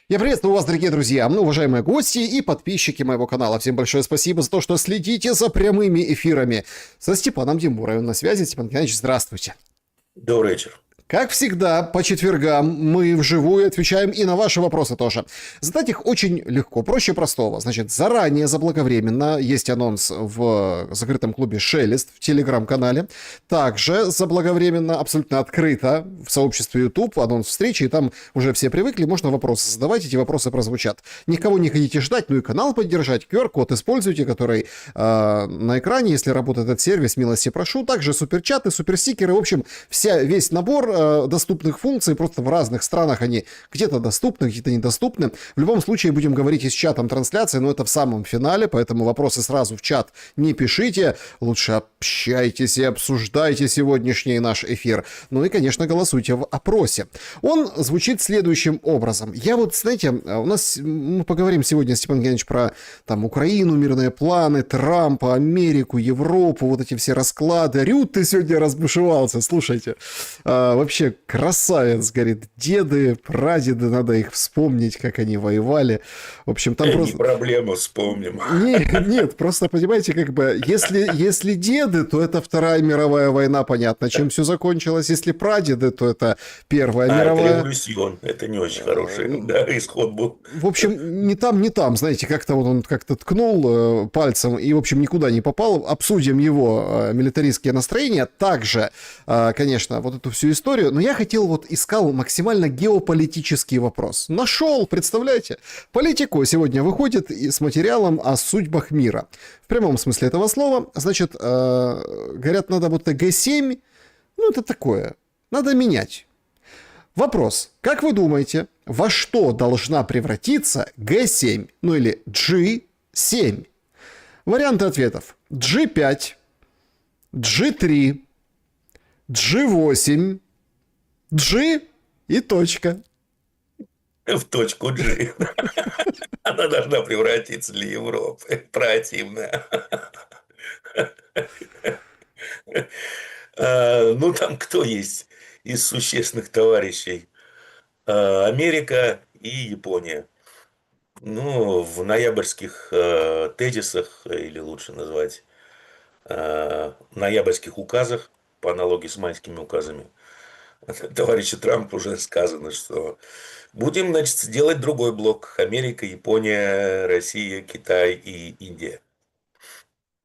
Я приветствую вас, дорогие друзья, уважаемые гости и подписчики моего канала. Всем большое спасибо за то, что следите за прямыми эфирами. Со Степаном Демуровым на связи. Степан Геннадьевич, здравствуйте. Добрый вечер. Как всегда, по четвергам мы вживую отвечаем и на ваши вопросы тоже. Задать их очень легко, проще простого. Значит, заранее, заблаговременно, есть анонс в закрытом клубе «Шелест» в телеграм-канале. Также заблаговременно, абсолютно открыто в сообществе YouTube, анонс встречи, и там уже все привыкли, можно вопросы задавать, эти вопросы прозвучат. Никого не хотите ждать, ну и канал поддержать, QR-код используйте, который на экране, если работает этот сервис, милости прошу. Также суперчаты, суперстикеры, в общем, весь набор доступных функций, просто в разных странах они где-то доступны, где-то недоступны. В любом случае будем говорить и с чатом трансляции, но это в самом финале, поэтому вопросы сразу в чат не пишите, лучше общайтесь и обсуждайте сегодняшний наш эфир. Ну и, конечно, голосуйте в опросе. Он звучит следующим образом. Я вот, знаете, мы поговорим сегодня, Степан Геннадьевич, про там Украину, мирные планы, Трампа, Америку, Европу, вот эти все расклады. Рют, ты сегодня разбушевался, слушайте. Вообще красавец, говорит, деды, прадеды, надо их вспомнить, как они воевали. В общем, там просто... Не проблема, вспомним. Нет, просто, понимаете, как бы, если деды, то это Вторая мировая война, понятно, чем все закончилось. Если прадеды, то это Первая мировая. Это революцион, это не очень хороший, да, исход был. В общем, не там, знаете, как-то вот он как-то ткнул пальцем и, в общем, никуда не попал. Обсудим его милитаристские настроения. Также, конечно, вот эту всю историю. Но я искал максимально геополитический вопрос. Нашел, представляете? Политико сегодня выходит с материалом о судьбах мира. В прямом смысле этого слова. Значит, говорят, надо вот Г7. Ну, это такое. Надо менять. Вопрос. Как вы думаете, во что должна превратиться Г7? Ну или G7? Варианты ответов. G5, G3, G8, G и точка. В точку G. Она должна превратиться для Европы. Противная. Ну, там кто есть из существенных товарищей? Америка и Япония. Ну, в ноябрьских тезисах, или лучше назвать ноябрьских указах, по аналогии с майскими указами, товарища Трампа уже сказано, что будем, значит, делать другой блок. Америка, Япония, Россия, Китай и Индия.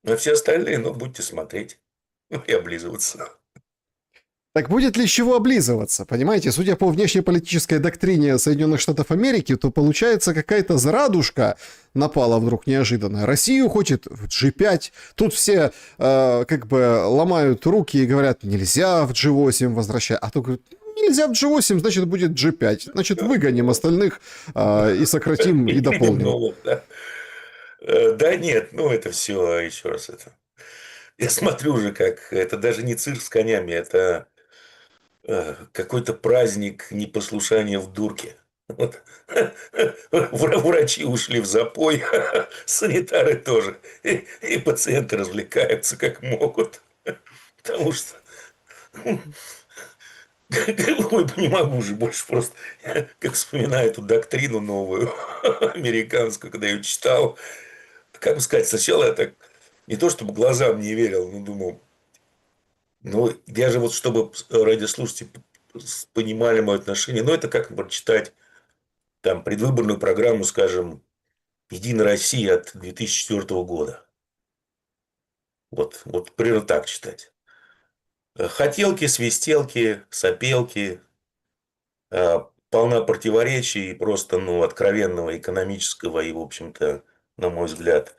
А все остальные, ну, будете смотреть и облизываться. Так будет ли с чего облизываться? Понимаете, судя по внешнеполитической доктрине Соединенных Штатов Америки, то получается какая-то зарадушка напала вдруг неожиданно. Россию хочет в G5. Тут все как бы ломают руки и говорят, нельзя в G8 возвращать. А то говорят, нельзя в G8, значит будет G5. Значит выгоним остальных и сократим и дополним. Да нет, ну это все, еще раз это. Я смотрю уже, как это даже не цирк с конями, это какой-то праздник непослушания в дурке. Вот. Врачи ушли в запой, санитары тоже, и пациенты развлекаются как могут. Потому что не могу уже больше просто, как вспоминаю эту доктрину новую, американскую, когда я ее читал. Как бы сказать, сначала я так не то чтобы глазам не верил, но думал, ну, я же вот, чтобы радиослушатели понимали мое отношение, ну, это как прочитать там предвыборную программу, скажем, «Единая Россия» от 2004 года. Вот примерно так читать. Хотелки, свистелки, сопелки, полна противоречий и просто, ну, откровенного экономического и, в общем-то, на мой взгляд,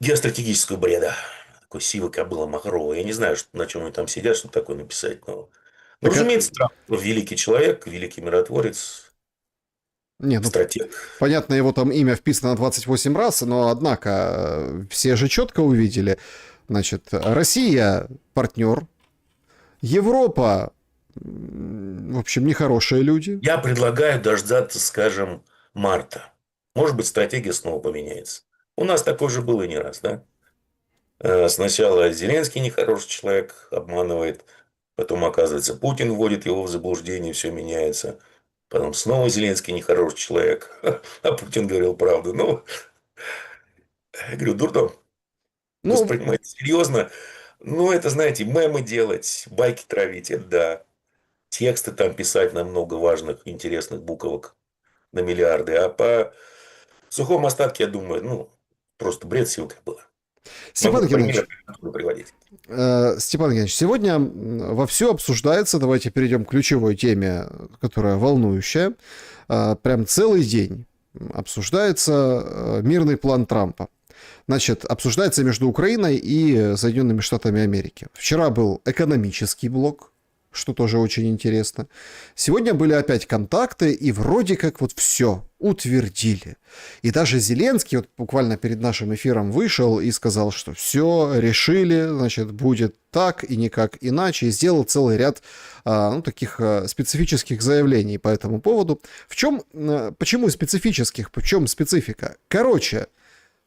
геостратегического бреда. Такой сивый кобыла махровая. Я не знаю, на чем они там сидят, чтобы такое написать. Но, ну, Так, разумеется, Трамп великий человек, великий миротворец, не, ну стратег. понятно, его там имя вписано 28 раз, но однако все же четко увидели. Значит, Россия партнер, Европа, в общем, нехорошие люди. Я предлагаю дождаться, скажем, марта. Может быть, стратегия снова поменяется. У нас такое же было не раз, да? Сначала Зеленский нехороший человек, обманывает. Потом, оказывается, Путин вводит его в заблуждение, все меняется. Потом снова Зеленский нехороший человек. А Путин говорил правду. Ну, я говорю, дурдом. Ну, Воспринимать серьезно. Ну, это, знаете, мемы делать, байки травить, это да. Тексты там писать на много важных, интересных буквок на миллиарды. А по сухому остатке, я думаю, ну, просто бред силкой было. Степан Могу Геннадьевич, примеры приводить. Степан Геннадьевич, сегодня вовсю обсуждается, давайте перейдем к ключевой теме, которая волнующая. Прям целый день обсуждается мирный план Трампа. Значит, обсуждается между Украиной и Соединенными Штатами Америки. Вчера был экономический блок, что тоже очень интересно. Сегодня были опять контакты, и вроде как вот все утвердили. И даже Зеленский вот буквально перед нашим эфиром вышел и сказал, что все решили, значит, будет так и никак иначе, и сделал целый ряд таких специфических заявлений по этому поводу. Почему специфических, в чем специфика? Короче,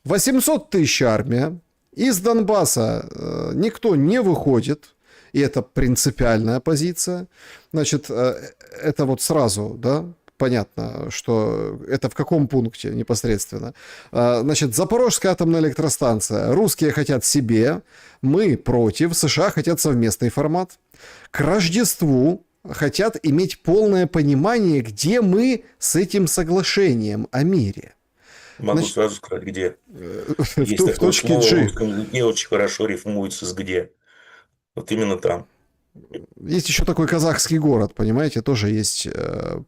800 тысяч армия, из Донбасса никто не выходит, и это принципиальная позиция. Значит, это вот сразу, да, понятно, что это в каком пункте непосредственно. Значит, Запорожская атомная электростанция. Русские хотят себе, мы против, США хотят совместный формат. К Рождеству хотят иметь полное понимание, где мы с этим соглашением о мире. Могу сразу сказать, где. Есть В такое точке слово в G. русском языке, очень хорошо рифмуется с где. Вот именно там. Есть еще такой казахский город, понимаете, тоже есть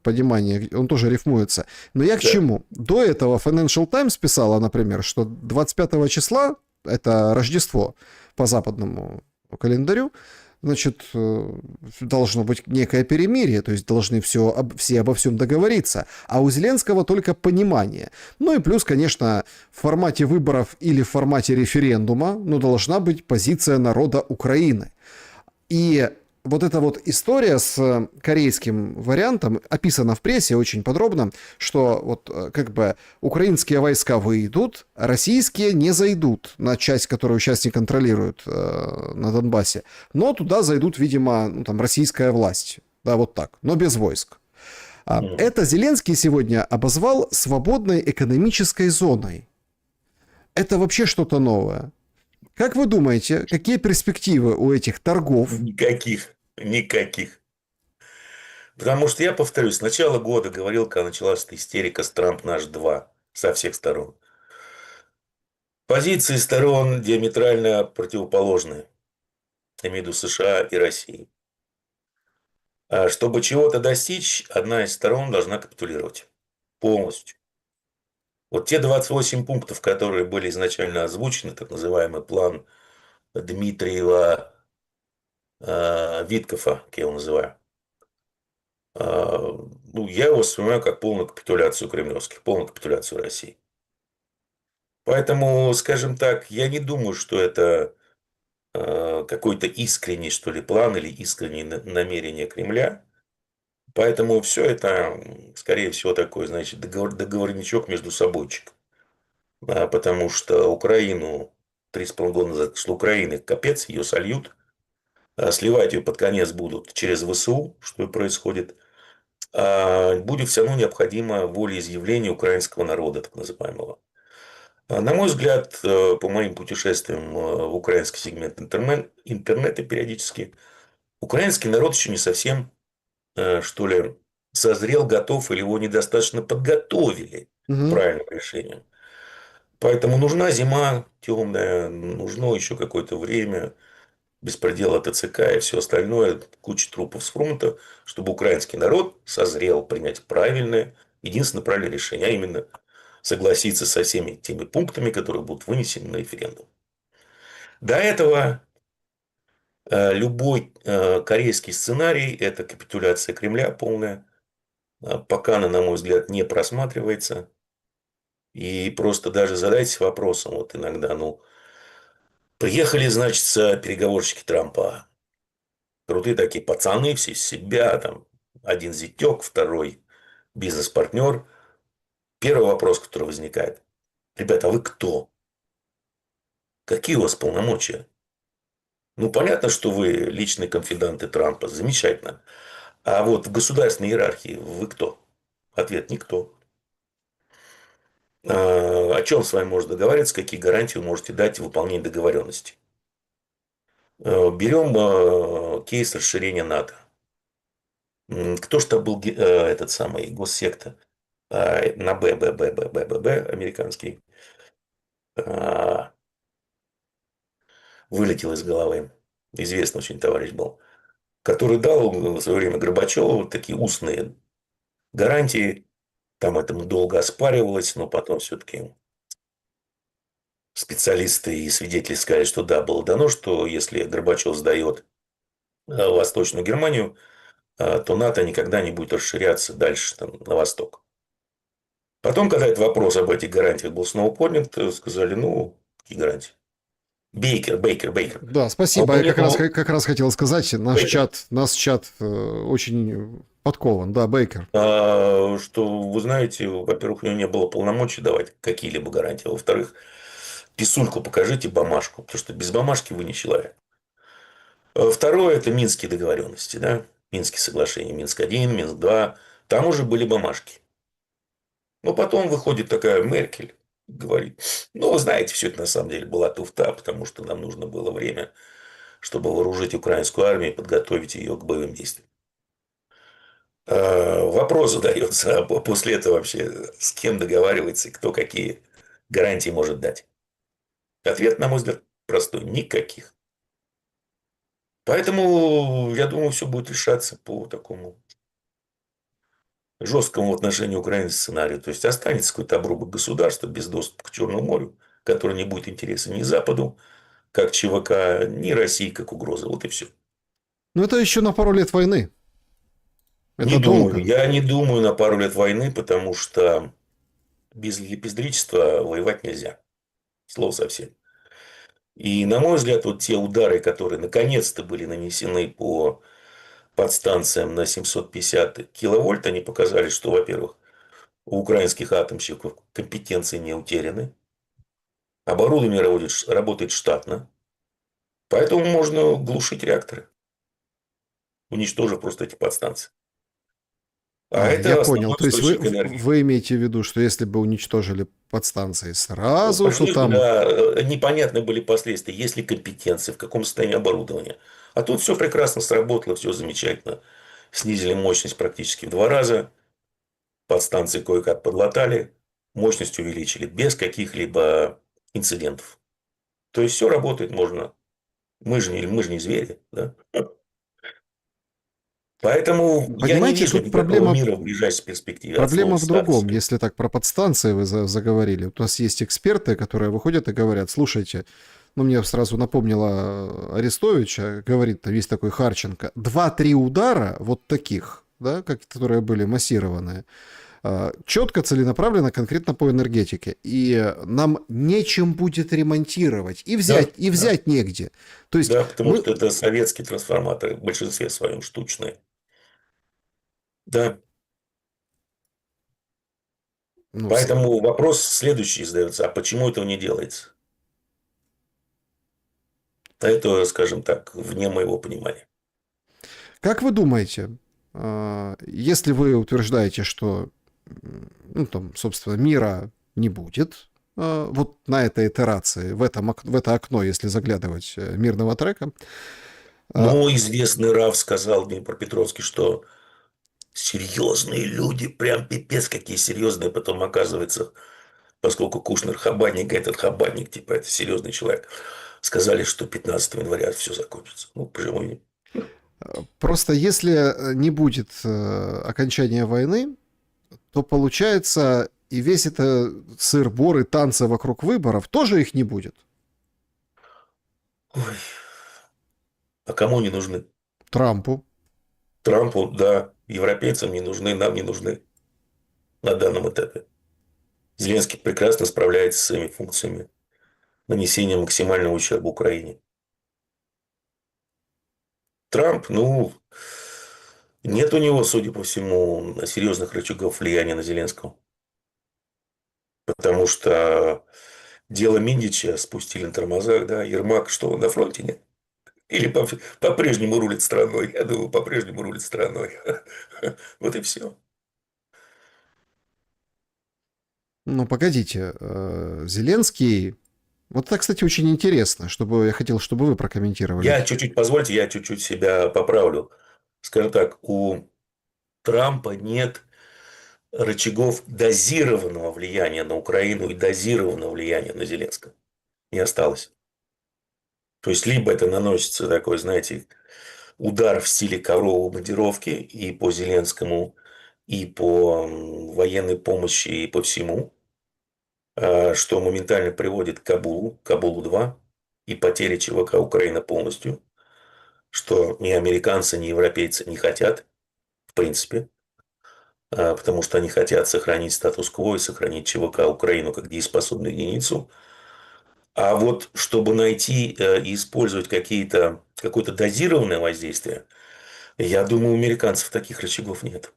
понимание, он тоже рифмуется. Но я к чему? До этого Financial Times писала, например, что 25 числа, это Рождество по западному календарю, значит, должно быть некое перемирие, то есть должны все обо всем договориться, а у Зеленского только понимание. Ну и плюс, конечно, в формате выборов или в формате референдума, должна быть позиция народа Украины. И вот эта вот история с корейским вариантом описана в прессе очень подробно, что вот как бы украинские войска выйдут, российские не зайдут на часть, которую сейчас не контролируют на Донбассе, но туда зайдут, видимо, там российская власть, да, вот так, но без войск. Это Зеленский сегодня обозвал свободной экономической зоной. Это вообще что-то новое. Как вы думаете, какие перспективы у этих торгов? Никаких. Никаких. Потому что я повторюсь, с начала года говорил, когда началась эта истерика с Трамп наш 2 со всех сторон. Позиции сторон диаметрально противоположные. Я имею в виду США и России. А чтобы чего-то достичь, одна из сторон должна капитулировать. Полностью. Вот те 28 пунктов, которые были изначально озвучены, так называемый план Дмитриева, Виткофа, как я его называю. Я его воспринимаю как полную капитуляцию кремлевских, полную капитуляцию России. Поэтому, скажем так, я не думаю, что это какой-то искренний, что ли, план или искреннее намерение Кремля. Поэтому все это, скорее всего, такой, значит, договорничок между собойчик. Потому что Украину 3,5 года назад, что Украины капец, ее сольют. Сливать ее под конец будут через ВСУ, что и происходит. Будет все равно необходимо волеизъявление украинского народа, так называемого. На мой взгляд, по моим путешествиям в украинский сегмент интернета периодически, украинский народ еще не совсем, что ли, созрел, готов или его недостаточно подготовили к Угу. правильным решениям. Поэтому нужна зима темная, нужно еще какое-то время, беспредел ТЦК и все остальное, куча трупов с фронта, чтобы украинский народ созрел принять правильное, единственное правильное решение, а именно согласиться со всеми теми пунктами, которые будут вынесены на референдум. До этого любой корейский сценарий – это капитуляция Кремля полная. Пока она, на мой взгляд, не просматривается. И просто даже задайтесь вопросом, вот иногда, приехали, значит, переговорщики Трампа. Крутые такие пацаны, все из себя, там, один зятек, второй бизнес-партнер. Первый вопрос, который возникает. Ребята, а вы кто? Какие у вас полномочия? Понятно, что вы личные конфиданты Трампа. Замечательно. А вот в государственной иерархии вы кто? Ответ – никто. О чем с вами можно договариваться, какие гарантии вы можете дать в выполнении договоренности. Берем кейс расширения НАТО. Кто ж там был этот самый госсекта на Б, американский, а, вылетел из головы. Известный очень товарищ был. Который дал в свое время Горбачеву вот такие устные гарантии. Там это долго оспаривалось, но потом все-таки специалисты и свидетели сказали, что да, было дано, что если Горбачев сдает Восточную Германию, то НАТО никогда не будет расширяться дальше там, на восток. Потом, когда этот вопрос об этих гарантиях был снова поднят, сказали, ну, какие гарантии? Бейкер. Да, А спасибо. Я более того, как раз хотел сказать, Бейкер, наш чат очень подкован. Да, Бейкер. что, вы знаете, во-первых, у него не было полномочий давать какие-либо гарантии, а во-вторых, писульку покажите, бумажку, потому что без бумажки вы не человек. Второе – это Минские договоренности, да, Минские соглашения, Минск-1, Минск-2, там уже были бумажки. Но потом выходит такая Меркель, говорит, ну, вы знаете, все это на самом деле была туфта, потому что нам нужно было время, чтобы вооружить украинскую армию и подготовить ее к боевым действиям. Вопрос задается, а после этого вообще с кем договаривается и кто какие гарантии может дать. Ответ, на мой взгляд, простой – никаких. Поэтому, я думаю, все будет решаться по такому жесткому в отношении Украины сценарию. То есть, останется какой-то обрубок государства без доступа к Черному морю, который не будет интересен ни Западу, как ЧВК, ни России, как угроза. Вот и все. Но это еще на пару лет войны. Не Это думаю. долго. Я не думаю на пару лет войны, потому что без лепездричества воевать нельзя. Слово совсем. И, на мой взгляд, вот те удары, которые наконец-то были нанесены по подстанциям на 750 киловольт, они показали, что, во-первых, у украинских атомщиков компетенции не утеряны, оборудование работает штатно, поэтому можно глушить реакторы, уничтожив просто эти подстанции. А Я это понял. основной То есть источник энергии. вы имеете в виду, что если бы уничтожили подстанции сразу, то Пришлось бы, там... да, непонятны были последствия, есть ли компетенции, в каком состоянии оборудование. А тут все прекрасно сработало, все замечательно. Снизили мощность практически в 2 раза, подстанции кое-как подлатали, мощность увеличили без каких-либо инцидентов. То есть все работает, можно. Мы же не звери, да? Поэтому я не Понимаете, вижу тут никакого мира в ближайшей перспективе от слова проблема в другом. статуса. Если так про подстанции вы заговорили. У нас есть эксперты, которые выходят и говорят, слушайте, ну, мне сразу напомнило Арестовича, говорит, там есть такой Харченко, 2-3 удара вот таких, да, которые были массированные, четко, целенаправленно, конкретно по энергетике. И нам нечем будет ремонтировать. Да, И да, взять негде. То есть да, потому мы... что это советские трансформаторы в большинстве своем штучные. Да, Ну, поэтому вопрос следующий задается, а почему этого не делается? Это, скажем так, вне моего понимания. как вы думаете, если вы утверждаете, что, ну, там, собственно, мира не будет, вот на этой итерации, в это окно, если заглядывать мирного трека, а, Но известный Раф сказал Днепропетровский, что серьезные люди, прям пипец какие серьезные, потом оказывается, поскольку Кушнер хабарник, этот хабарник, типа, это серьезный человек, сказали, что 15 января все закончится. Ну, почему нет? просто если не будет окончания войны, то получается и весь это сыр-бор и танцы вокруг выборов, тоже их не будет. Ой, а кому не нужны? Трампу. Трампу, да, европейцам не нужны, нам не нужны на данном этапе. Зеленский прекрасно справляется с своими функциями нанесения максимального ущерба Украине. Трамп, ну, нет у него, судя по всему, серьезных рычагов влияния на Зеленского. Потому что дело Миндича спустили на тормозах, да, Ермак, что на фронте нет? Или по-прежнему рулит страной? Я думаю, по-прежнему рулит страной. Вот и все. Ну, погодите, Зеленский... Вот это, кстати, очень интересно, чтобы я хотел, чтобы вы прокомментировали. Позвольте, я чуть-чуть себя поправлю. Скажем так, у Трампа нет рычагов дозированного влияния на Украину и дозированного влияния на Зеленского. Не осталось. То есть, либо это наносится такой, знаете, удар в стиле коровы бомбардировки и по Зеленскому, и по военной помощи, и по всему, что моментально приводит к Кабулу-2 и потере ЧВК Украины полностью, что ни американцы, ни европейцы не хотят, в принципе, потому что они хотят сохранить статус-кво и сохранить ЧВК Украину как дееспособную единицу. А вот чтобы найти и использовать какое-то дозированное воздействие, я думаю, у американцев таких рычагов нет.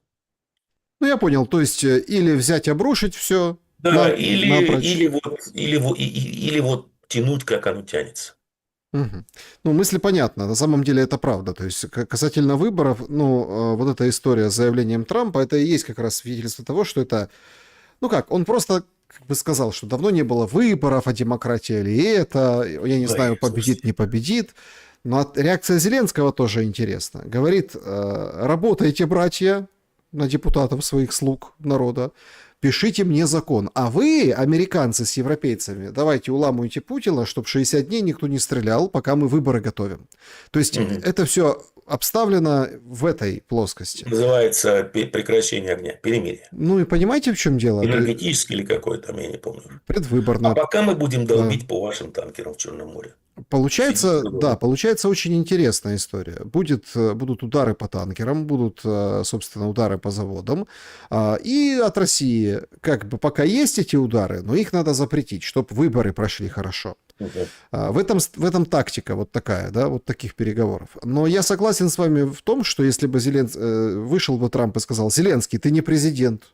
Ну, я понял, то есть или взять, обрушить все Да, напрочь. или вот тянуть, как оно тянется. Мгм. Ну, мысль понятна, на самом деле это правда. То есть касательно выборов, ну, вот эта история с заявлением Трампа, это и есть как раз свидетельство того, что это, ну как, он просто как бы сказал, что давно не было выборов, а демократия ли это, я не знаю, Ой, победит, слушайте. не победит. Но реакция Зеленского тоже интересна. Говорит, работайте, братья, на депутатов своих слуг народа, пишите мне закон. А вы, американцы с европейцами, давайте уламывайте Путина, чтобы 60 дней никто не стрелял, пока мы выборы готовим. То есть Мгм. это все обставлено в этой плоскости. Называется прекращение огня, перемирие. Ну и понимаете, в чем дело? Энергетический или какой там, я не помню. А Предвыборно. пока мы будем Да. долбить по вашим танкерам в Черном море. Сидите Получается, да, дома. получается очень интересная история. Будут удары по танкерам, будут, собственно, удары по заводам. И от России, как бы пока есть эти удары, но их надо запретить, чтобы выборы прошли хорошо. Мгм. В этом тактика вот такая, да, вот таких переговоров. Но я согласен с вами в том, что если бы вышел бы Трамп и сказал: Зеленский, ты не президент.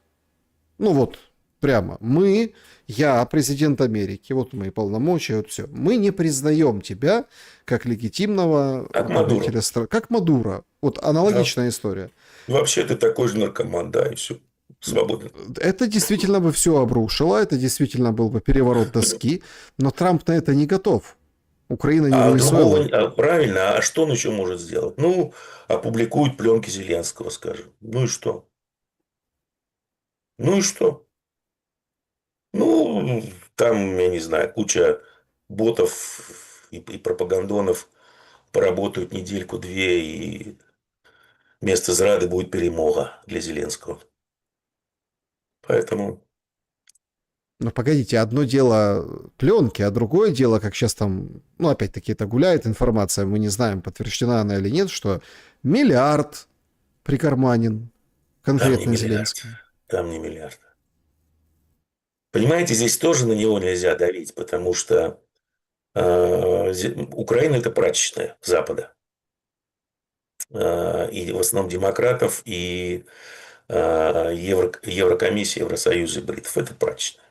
Ну вот, прямо. Я президент Америки, вот мои полномочия, вот все. Мы не признаем тебя как легитимного Как Мадуро. руководителя страны. Как Мадуро. Вот Да. аналогичная история. Вообще ты такой же наркоман, да, и все. Свободен. Это действительно бы все обрушило, это действительно был бы переворот доски, но Трамп на это не готов. Украина не А другого, Венесуэла. правильно, а что он еще может сделать? Ну, опубликуют пленки Зеленского, скажем. Ну и что? Ну и что? Ну, там, я не знаю, куча ботов и пропагандонов поработают недельку-две, и вместо зрады будет перемога для Зеленского. Поэтому, Но погодите, одно дело пленки, а другое дело, как сейчас там, ну, опять-таки, это гуляет информация, мы не знаем, подтверждена она или нет, что миллиард прикарманен там не конкретно миллиард. Зеленским. Там не миллиард. Понимаете, здесь тоже на него нельзя давить, потому что Украина – это прачечная Запада. И в основном демократов, и Еврокомиссия, Евросоюз и Бритов. Это прачечная.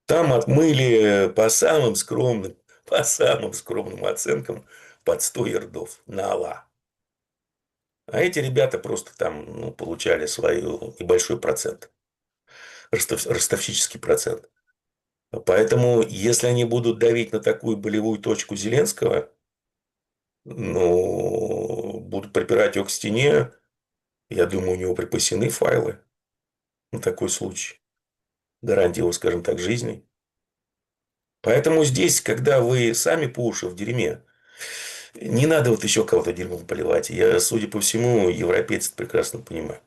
Там отмыли по самым скромным оценкам под 100 ярдов на Алла. А эти ребята просто там получали свой небольшой процент, ростовщический процент. Поэтому, если они будут давить на такую болевую точку Зеленского, будут припирать его к стене, я думаю, у него припасены файлы на такой случай. Гарантия его, скажем так, жизни. Поэтому здесь, когда вы сами по уши в дерьме, не надо вот еще кого-то дерьмом поливать. Я, судя по всему, европейцы это прекрасно понимают.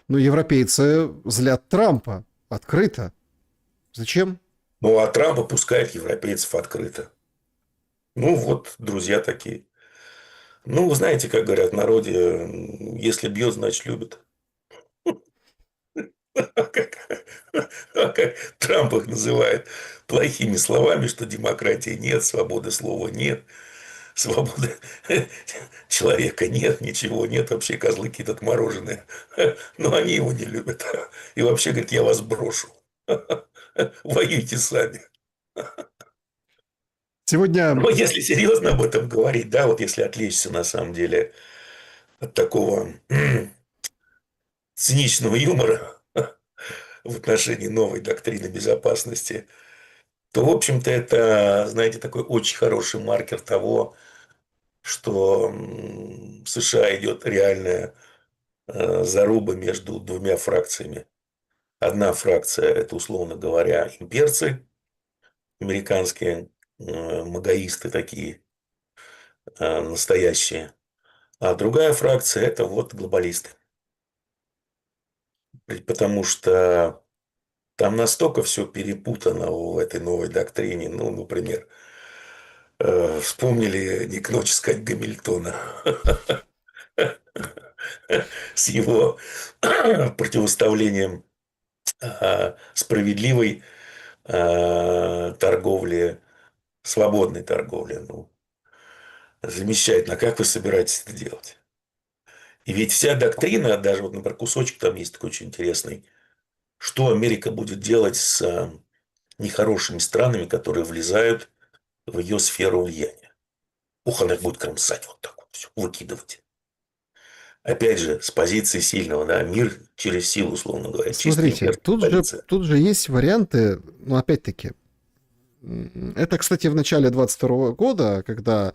Но европейцы злят Трампа открыто. Зачем? Ну, а Трамп опускает европейцев открыто. Ну, вот, друзья такие. Ну, вы знаете, как говорят в народе, если бьет, значит любит. А как Трамп их называет плохими словами, что демократии нет, свободы слова нет, свободы человека нет, ничего нет, вообще козлы какие-то отмороженные. Но они его не любят. И вообще, говорит, я вас брошу. Воюйте сами. Сегодня, Но если серьезно об этом говорить, да, вот если отвлечься на самом деле от такого циничного юмора, в отношении новой доктрины безопасности, то, в общем-то, это, знаете, такой очень хороший маркер того, что в США идет реальная заруба между двумя фракциями. Одна фракция – это, условно говоря, имперцы, американские магаисты такие, настоящие. А другая фракция – это вот глобалисты. Потому что там настолько все перепутано в этой новой доктрине. Ну, например, вспомнили не к ночи сказать Гамильтона с его противоставлением справедливой торговли, свободной торговли. Ну, замечательно. А как вы собираетесь это делать? И ведь вся доктрина, даже вот, например, кусочек там есть такой очень интересный, что Америка будет делать с нехорошими странами, которые влезают в ее сферу влияния. Ух, она их будет кромсать вот так вот, все, выкидывать. Опять же, с позиции сильного, да, мир через силу, условно говоря, чисто Смотрите, имперская позиция. тут же есть варианты, но опять-таки, это, кстати, в начале 22 года, когда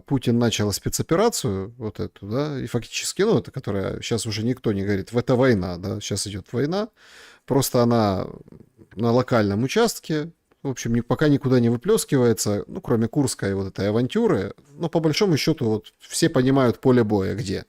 Путин начал спецоперацию вот эту, да, и фактически, ну, это которая сейчас уже никто не говорит, это война, да, сейчас идет война, просто она на локальном участке, в общем, пока никуда не выплескивается, ну, кроме Курской вот этой авантюры, но по большому счету вот все понимают поле боя где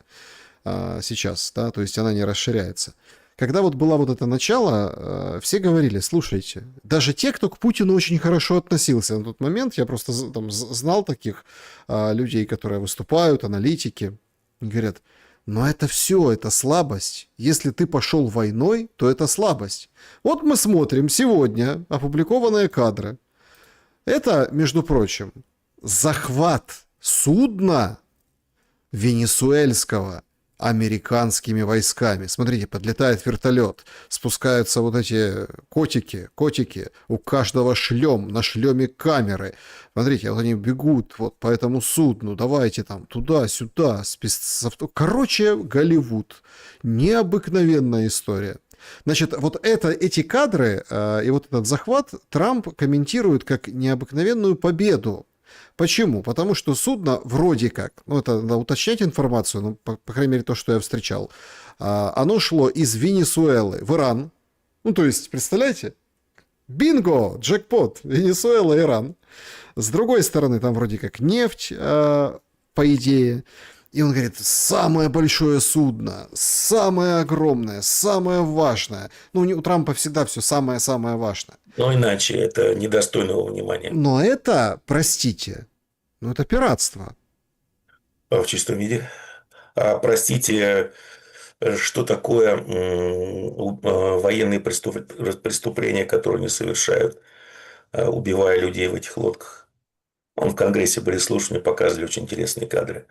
сейчас, да, то есть она не расширяется. Когда вот было вот это начало, все говорили, слушайте, даже те, кто к Путину очень хорошо относился на тот момент, я просто там знал таких людей, которые выступают, аналитики, говорят, но это все, это слабость. Если ты пошел войной, то это слабость. Вот мы смотрим сегодня опубликованные кадры. Это, между прочим, захват судна венесуэльского американскими войсками. Смотрите, подлетает вертолет, спускаются вот эти котики, у каждого шлем, на шлеме камеры. Смотрите, вот они бегут вот по этому судну, давайте там туда-сюда. Короче, Голливуд. Необыкновенная история. Значит, вот эти кадры и вот этот захват Трамп комментирует как необыкновенную победу. Почему? Потому что судно вроде как, ну это надо уточнять информацию, ну, по крайней мере то, что я встречал, оно шло из Венесуэлы в Иран. Ну то есть, представляете? Бинго! Джекпот! Венесуэла, Иран. С другой стороны, там вроде как нефть, по идее. И он говорит, самое большое судно, самое огромное, самое важное. Ну, у Трампа всегда все самое-самое важное. Но иначе это недостойного внимания. Но это, простите, ну это пиратство. В чистом виде. Простите, что такое военные преступления, которые они совершают, убивая людей в этих лодках? В Конгрессе были слушания, показывали очень интересные кадры.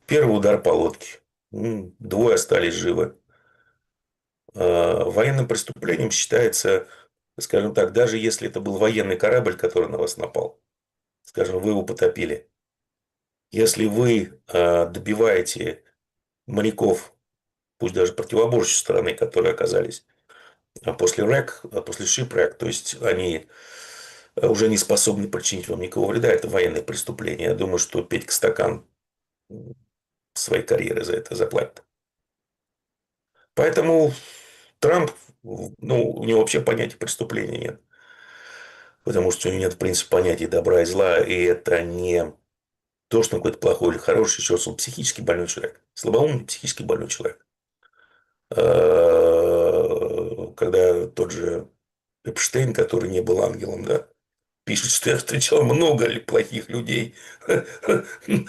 Первый удар по лодке. Двое остались живы. Военным преступлением считается, скажем так, даже если это был военный корабль, который на вас напал, скажем, вы его потопили. Если вы добиваете моряков, пусть даже противоборствующей стороны, которые оказались после wreck, после shipwreck, то есть они уже не способны причинить вам никакого вреда, это военное преступление. Я думаю, что Петька Стакан своей карьеры за это заплатит. Поэтому Трамп, ну, у него вообще понятия преступления нет. Потому что у него нет, в принципе, понятия добра и зла. И это не то, что он какой-то плохой или хороший. Еще раз, он психически больной человек. Слабоумный психически больной человек. Когда тот же Эпштейн, который не был ангелом, да, пишет, что я встречал много плохих людей,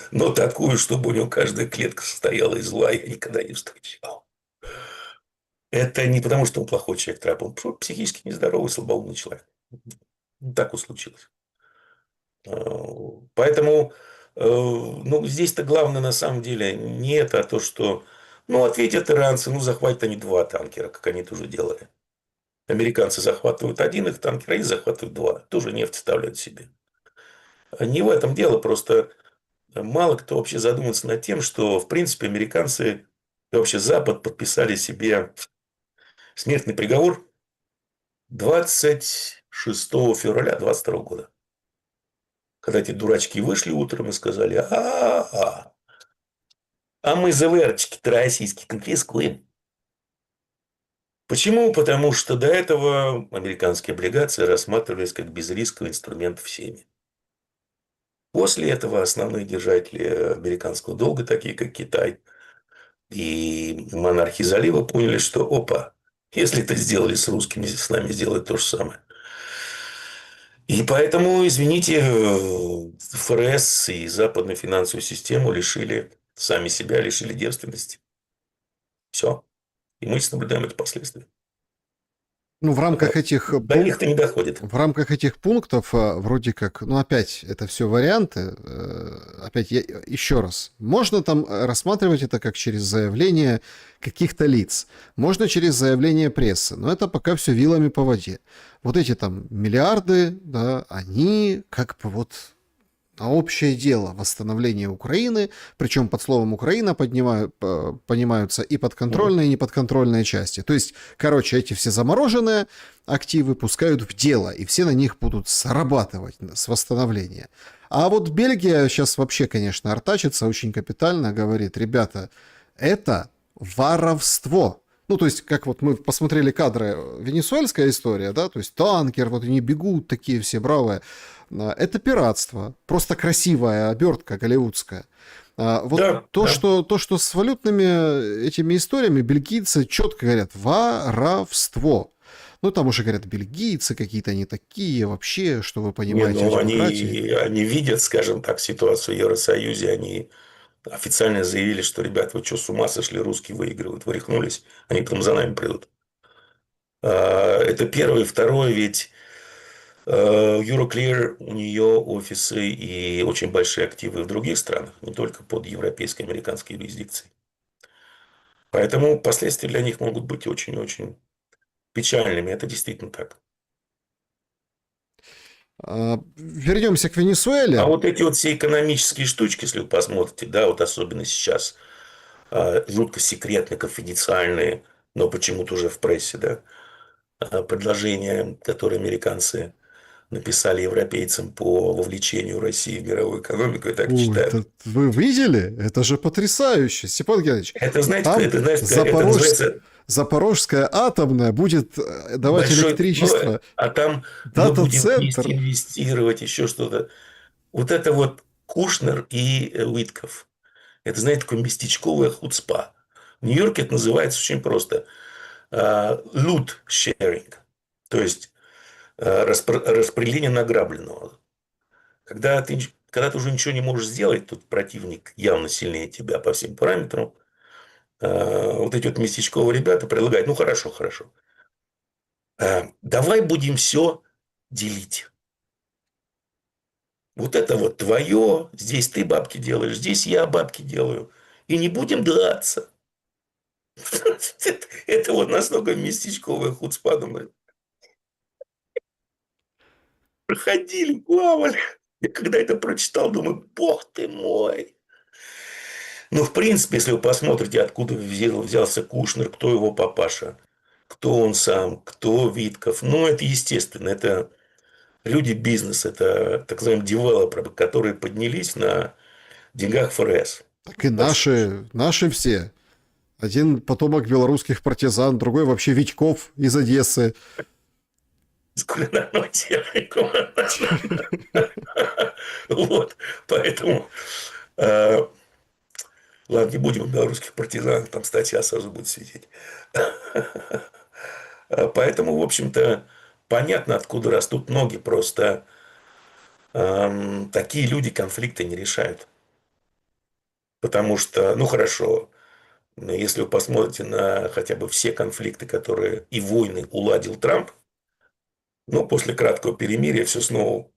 но такую, чтобы у него каждая клетка состояла из зла, я никогда не встречал. Это не потому, что он плохой человек, Трамп, он психически нездоровый, слабоумный человек. Так вот случилось. Поэтому ну, здесь-то главное на самом деле не это, а то, что ну, ответят иранцы, ну, захватят они два танкера, как они тоже делали. Американцы захватывают один их танкер, они захватывают два. Тоже нефть вставляют себе. Не в этом дело, просто мало кто вообще задумывается над тем, что, в принципе, американцы и вообще Запад подписали себе Смертный приговор 26 февраля 22 года. Когда эти дурачки вышли утром и сказали: а мы ЗВРчики-то российские конфискуем. Почему? Потому что до этого американские облигации рассматривались как безрисковый инструмент всеми. После этого основные держатели американского долга, такие как Китай и монархи залива, поняли, что опа, если это сделали с русскими, с нами сделают то же самое. И поэтому, извините, ФРС и западную финансовую систему лишили, сами себя лишили девственности. Все. И мы сейчас наблюдаем эти последствия. Ну, в рамках этих До них-то не доходит. В рамках этих пунктов вроде как, ну опять, это все варианты, опять еще раз, можно там рассматривать это как через заявление каких-то лиц, можно через заявление прессы, но это пока все вилами по воде. Вот эти там миллиарды, да, они как бы вот на общее дело восстановления Украины, причем под словом Украина понимаются и подконтрольные, и неподконтрольные части. То есть, короче, эти все замороженные активы пускают в дело, и все на них будут срабатывать с восстановления. А вот Бельгия сейчас вообще, конечно, артачится очень капитально, говорит: ребята, это воровство. Ну, то есть, как вот мы посмотрели кадры, венесуэльская история, да, то есть танкер, вот они бегут такие все бравые. Это пиратство. Просто красивая обертка голливудская. Вот Да, то, да. что с валютными этими историями бельгийцы четко говорят: воровство. Ну, там уже говорят, бельгийцы какие-то не такие вообще, что вы Не, понимаете в ну, демократии. они видят, скажем так, ситуацию в Евросоюзе, они официально заявили, что: ребят, вы что, с ума сошли, русские выигрывают, вы рехнулись, они потом за нами придут. Это первое. Второе, ведь Euroclear, у нее офисы и очень большие активы в других странах, не только под европейской, американской юрисдикцией. Поэтому последствия для них могут быть очень-очень печальными. Это действительно так. Вернемся к А Венесуэле. вот эти вот все экономические штучки, если вы посмотрите, да, вот особенно сейчас, жутко секретные, конфиденциальные, но почему-то уже в прессе, да, предложения, которые американцы написали европейцам по вовлечению России в мировую экономику, и так и Это читают. вы видели? Это же потрясающе, Степан Геннадьевич. Это, знаете, Там это называется Запорожская атомная будет давать большой, ну, электричество. а там мы будем вместе Дата-центр. инвестировать, еще что-то. Вот это вот Кушнер и Уитков. Это, знаете, такое местечковое хуцпа. В Нью-Йорке это называется очень просто loot sharing. То есть распределение награбленного. Когда ты уже ничего не можешь сделать, тут противник явно сильнее тебя по всем параметрам, вот эти вот местечковые ребята предлагают: ну, хорошо, хорошо. Давай будем все делить. Вот это вот твое, здесь ты бабки делаешь, здесь я бабки делаю. И не будем драться. Это вот настолько местечковая хуцпа, думаю. Проходили, плавали. Я когда это прочитал, думаю: бог ты мой. Ну, в принципе, если вы посмотрите, откуда взялся Кушнер, кто его папаша, кто он сам, кто Витков, ну, это естественно, это люди бизнеса, это так называемые девелоперы, которые поднялись на деньгах ФРС. Так и Большой. наши все. Один потомок белорусских партизан, другой вообще Витьков из Одессы. С кулинарной техникой. Вот, поэтому ладно, не будем о белорусских партизанах, там статья сразу будет сидеть. Поэтому, в общем-то, понятно, откуда растут ноги. Просто такие люди конфликты не решают. Потому что, ну, хорошо, если вы посмотрите на хотя бы все конфликты, которые и войны уладил Трамп, ну, после краткого перемирия все снова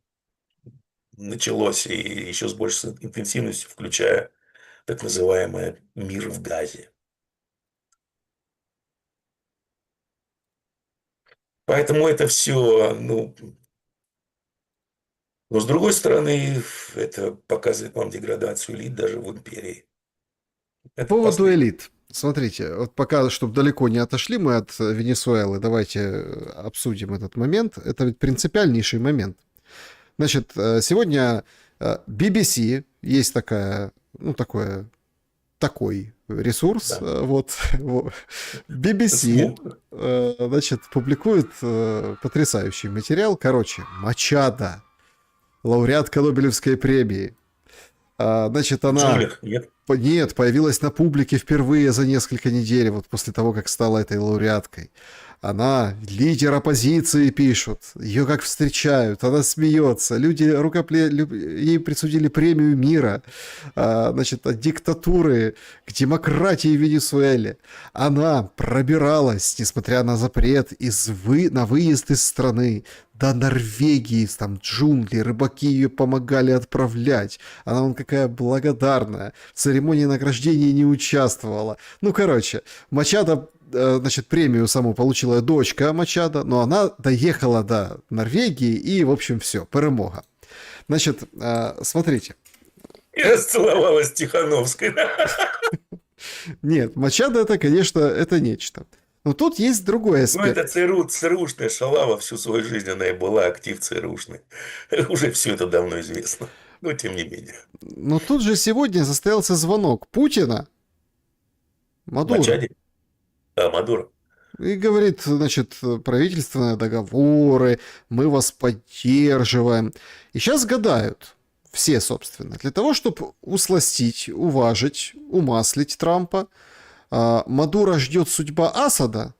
началось, и еще с большей интенсивностью, включая так называемый мир в Газе. Поэтому это все, ну, но с другой стороны, это показывает вам деградацию элит даже в империи. По Это поводу последнее. элит. Смотрите, вот пока, чтобы далеко не отошли мы от Венесуэлы, давайте обсудим этот момент. Это ведь принципиальнейший момент. Значит, сегодня BBC, есть такая, ну, такой ресурс, Да. вот, BBC, Смог. значит, публикует потрясающий материал. Короче, Мачадо, лауреатка Нобелевской премии. Значит, В она джунглях нет. нет, появилась на публике впервые за несколько недель, вот после того, как стала этой лауреаткой. Она лидер оппозиции, пишут. Ее как встречают, она смеется. Люди ей присудили премию мира. Значит, от диктатуры к демократии в Венесуэле. Она пробиралась, несмотря на запрет, на выезд из страны до Норвегии, там джунгли, рыбаки ее помогали отправлять. Она вон какая благодарная. В церемонии награждения не участвовала. Ну, короче, Мачадо, значит, премию саму получила дочка Мачадо, но она доехала до Норвегии и, в общем, все, перемога. Значит, смотрите. И расцеловалась с Тихановской. Нет, Мачадо это, конечно, это нечто. Но тут есть другой Ну, это аспект. ЦРУшная шалава, всю свою жизнь она и была актив ЦРУшный. Уже все это давно известно. Но тем не менее. Но тут же сегодня состоялся звонок Путина Мадуру. Мачади? А, Мадуро. И говорит, значит, правительственные договоры, мы вас поддерживаем. И сейчас гадают все, собственно, для того, чтобы усластить, уважить, умаслить Трампа. Мадуро ждет судьба Асада,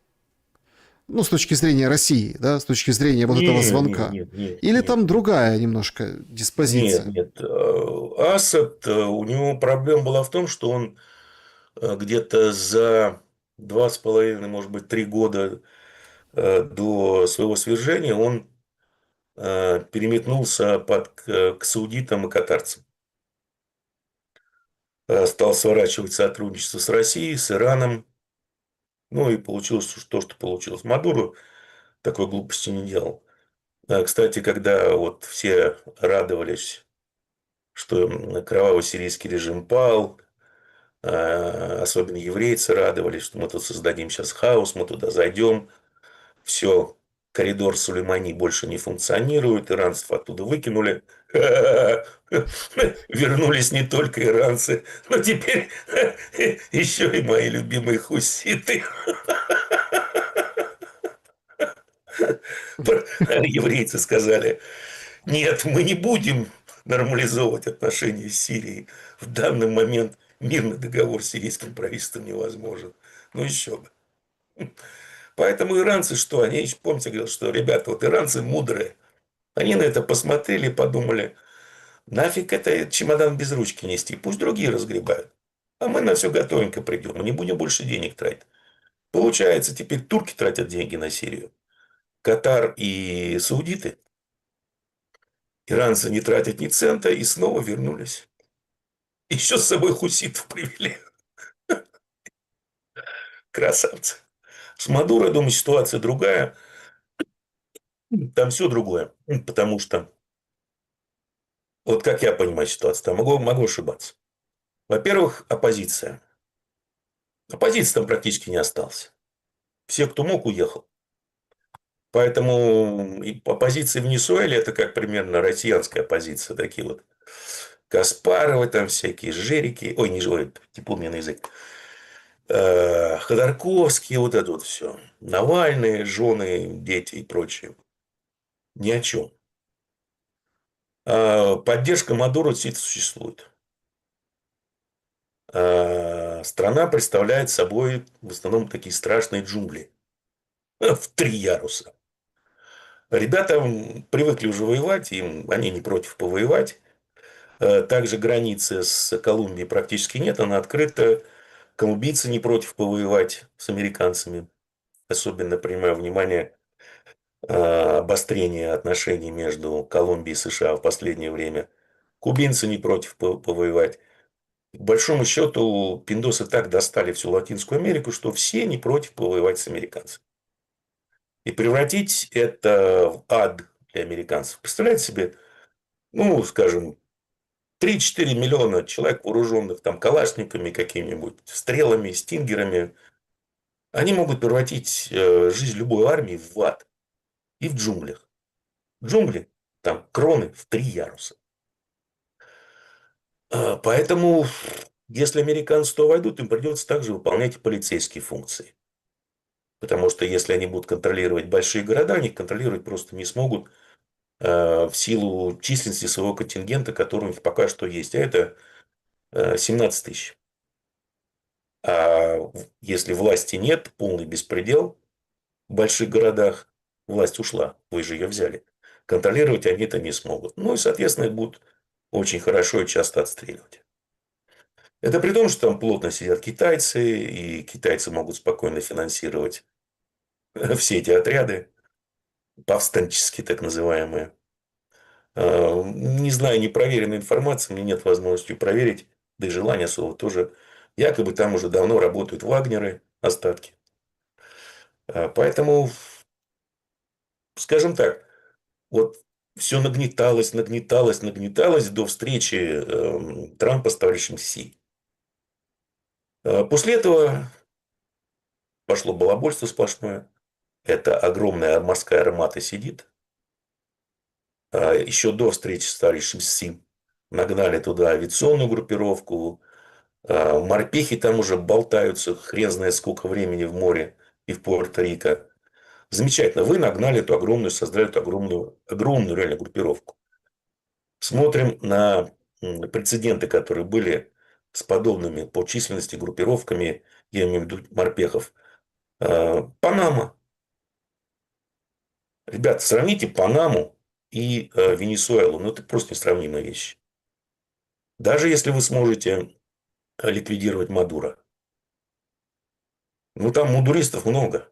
ну, с точки зрения России, да, с точки зрения вот этого Нет, нет, звонка. нет, нет, Или нет, там нет. другая немножко Нет, диспозиция. нет. Асад, у него проблема была в том, что он где-то за 2,5, может быть, 3 года до своего свержения он переметнулся к саудитам и катарцам. Стал сворачивать сотрудничество с Россией, с Ираном. Ну и получилось то, что получилось. Мадуро такой глупости не делал. Кстати, когда вот все радовались, что кровавый сирийский режим пал, особенно еврейцы радовались, что мы тут создадим сейчас хаос, мы туда зайдем, все, коридор Сулеймани больше не функционирует, иранцев оттуда выкинули. Вернулись не только иранцы, но теперь еще и мои любимые хуситы. Еврейцы сказали: нет, мы не будем нормализовывать отношения с Сирией. В данный момент мирный договор с сирийским правительством невозможен. Ну еще бы. Поэтому иранцы что? Они, помните, говорят, что ребята, вот иранцы мудрые. Они на это посмотрели и подумали: нафиг это чемодан без ручки нести, пусть другие разгребают. А мы на все готовенько придем, мы не будем больше денег тратить. Получается, теперь турки тратят деньги на Сирию, Катар и саудиты. Иранцы не тратят ни цента и снова вернулись. Еще с собой хуситов привели. Красавцы. С Мадуро, я думаю, ситуация другая. Там все другое. Потому что, вот как я понимаю ситуацию, там могу ошибаться. Во-первых, оппозиция. Оппозиции там практически не осталось. Все, кто мог, уехал. Поэтому и оппозиция в Венесуэле это как примерно россиянская оппозиция. Такие вот Каспаровы там всякие, Жирики. Ой, не Жирик, типун мне на язык. Ходорковский, вот это вот все. Навальные, жены, дети и прочее. Ни о чем. Поддержка Мадуро действительно существует. Страна представляет собой в основном такие страшные джунгли. В 3 яруса. Ребята привыкли уже воевать, они не против повоевать. Также границы с Колумбией практически нет, она открыта. Колумбийцы не против повоевать с американцами. Особенно принимая внимание обострение отношений между Колумбией и США в последнее время. Кубинцы не против повоевать. К большому счету, пиндосы так достали всю Латинскую Америку, что все не против повоевать с американцами. И превратить это в ад для американцев. Представляете себе, ну, скажем, 3-4 миллиона человек, вооруженных там калашниками какими-нибудь, стрелами, стингерами, они могут превратить жизнь любой армии в ад. И в джунглях. Джунгли, там кроны в 3 яруса. Поэтому, если американцы туда войдут, им придется также выполнять и полицейские функции. Потому что если они будут контролировать большие города, они их контролировать просто не смогут в силу численности своего контингента, который у них пока что есть. А это 17 тысяч. А если власти нет, полный беспредел в больших городах, власть ушла, вы же ее взяли. Контролировать они это не смогут. Ну и, соответственно, их будут очень хорошо и часто отстреливать. Это при том, что там плотно сидят китайцы, и китайцы могут спокойно финансировать все эти отряды, повстанческие так называемые. Не знаю, не проверенной информации, мне нет возможности проверить, да и желания особо тоже. Якобы там уже давно работают вагнеры, остатки. Поэтому, скажем так, вот все нагнеталось, нагнеталось, нагнеталось до встречи Трампа с товарищем Си. После этого пошло балабольство сплошное. Это огромная морская армата сидит. Еще до встречи с товарищем Си нагнали туда авиационную группировку. Морпехи там уже болтаются хрен знает сколько времени в море и в Пуэрто-Рико. Замечательно. Вы нагнали эту огромную, создали эту огромную реально группировку. Смотрим на прецеденты, которые были с подобными по численности группировками, я имею в виду морпехов. Панама. Ребята, сравните Панаму и Венесуэлу. Ну, это просто несравнимые вещи. Даже если вы сможете ликвидировать Мадуро. Ну, там мадуристов много.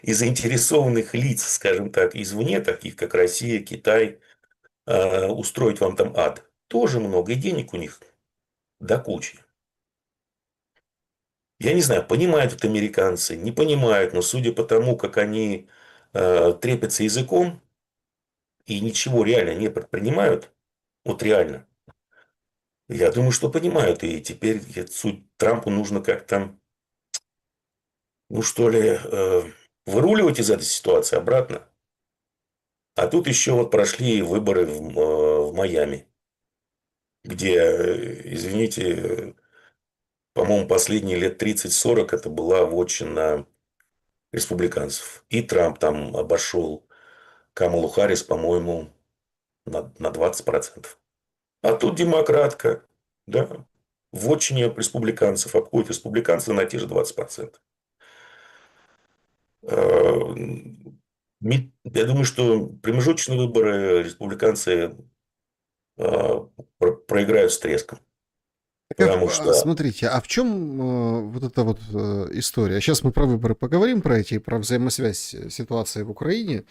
И заинтересованных лиц, скажем так, извне, таких как Россия, Китай, устроить вам там ад. Тоже много. И денег у них до кучи. Я не знаю, понимают это американцы, не понимают, но судя по тому, как они трепятся языком и ничего реально не предпринимают, вот реально, я думаю, что понимают. И теперь суть Трампу нужно как-то, ну что ли, выруливать из этой ситуации обратно. А тут еще вот прошли выборы в Майами, где, извините, по-моему, последние лет 30-40 это была вотчина республиканцев. И Трамп там обошел Камалу Харрис, по-моему, на 20%. А тут демократка, да, вотчине республиканцев обходит республиканцев на те же 20%. Я думаю, что промежуточные выборы республиканцы проиграют с треском. Потому что Смотрите, а в чем вот эта вот история? Сейчас мы про выборы поговорим, про эти, про взаимосвязь ситуации в Украине.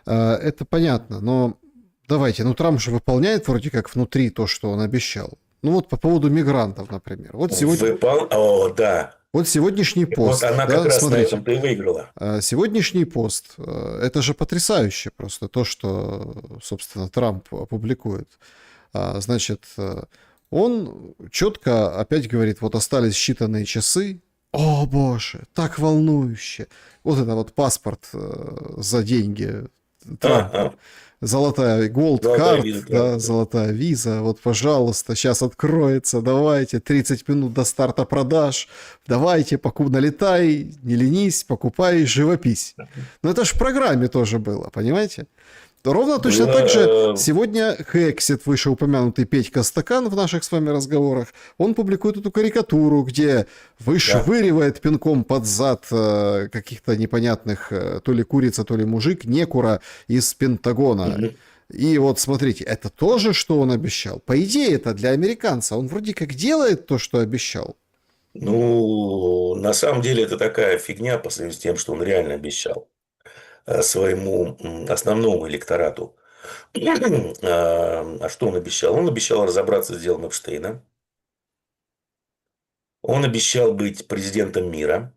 Это понятно, но давайте, ну Трамп же выполняет вроде как внутри то, что он обещал. Ну вот по поводу мигрантов, например. Вот сегодня, О, да. вот сегодняшний Вот пост, она как да, раз на смотрите. этом-то и выиграла. Сегодняшний пост, это же потрясающе просто то, что, собственно, Трамп опубликует. Значит, он четко опять говорит, вот остались считанные часы. О боже, так волнующе. Вот это вот паспорт за деньги Трампа. Ага. Золотая gold Золотая card, виза да, Трампа. золотая виза. Вот, пожалуйста, сейчас откроется, давайте, 30 минут до старта продаж. Давайте, налетай, не ленись, покупай, живопись. Но это же в программе тоже было, понимаете? Ровно точно так же Было, сегодня Хексит, вышеупомянутый Петька Стакан в наших с вами разговорах, он публикует эту карикатуру, где да. вышвыривает пинком под зад каких-то непонятных, то ли курица, то ли мужик, некура из Пентагона. Мгм. И вот смотрите, это тоже, что он обещал. По идее, это для американца. Он вроде как делает то, что обещал. Ну, на самом деле, это такая фигня по сравнению с тем, что он реально обещал своему основному электорату. А что он обещал? Он обещал разобраться с делом Эпштейна. Он обещал быть президентом мира,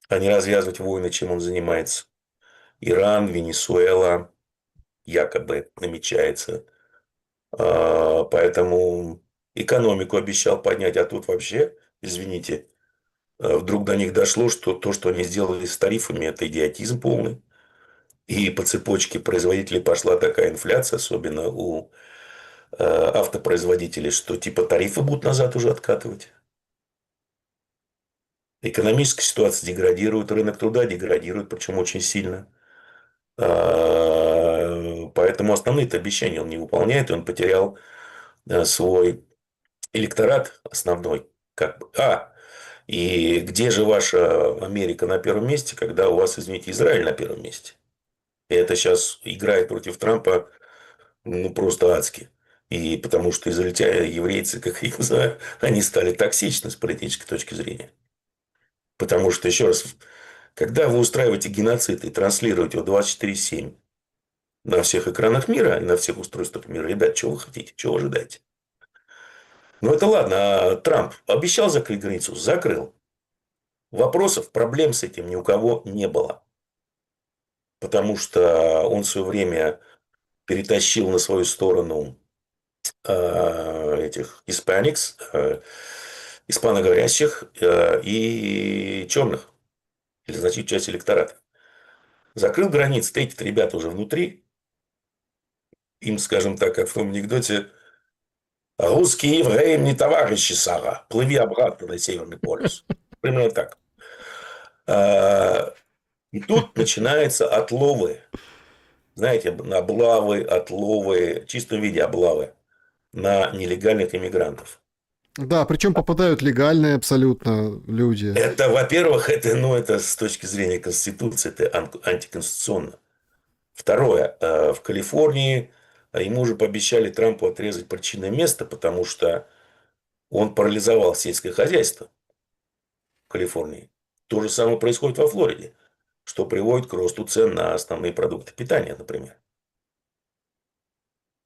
а не развязывать войны, чем он занимается. Иран, Венесуэла, якобы намечается. Поэтому экономику обещал поднять, а тут вообще, извините, вдруг до них дошло, что то, что они сделали с тарифами, это идиотизм полный. И по цепочке производителей пошла такая инфляция, особенно у автопроизводителей, что типа тарифы будут назад уже откатывать. Экономическая ситуация деградирует, рынок труда деградирует, причем очень сильно. Поэтому основные-то обещания он не выполняет, и он потерял свой электорат основной. Как бы. И где же ваша Америка на первом месте, когда у вас, извините, Израиль на первом месте? И это сейчас играет против Трампа ну, просто адски. И потому что израильтяне, еврейцы, как я их знаю, они стали токсичны с политической точки зрения. Потому что, еще раз, когда вы устраиваете геноцид и транслируете его 24/7 на всех экранах мира и на всех устройствах мира, ребят, чего вы хотите, чего вы ожидаете? Ну, это ладно, а Трамп обещал закрыть границу? Закрыл. Вопросов, проблем с этим ни у кого не было. Потому что он в свое время перетащил на свою сторону этих испаникс, испаноговорящих и черных, или значительную часть электората. Закрыл границы, эти ребята уже внутри, им, скажем так, как в том анекдоте, русские евреи не товарищи, Сара, плыви обратно на Северный полюс. Примерно так. И тут начинаются отловы. Знаете, облавы, отловы, в чистом виде облавы на нелегальных иммигрантов. Да, причем попадают легальные абсолютно люди. Это, во-первых, это с точки зрения Конституции, это антиконституционно. Второе, в Калифорнии ему уже пообещали Трампу отрезать причинное место, потому что он парализовал сельское хозяйство в Калифорнии. То же самое происходит во Флориде, что приводит к росту цен на основные продукты питания, например.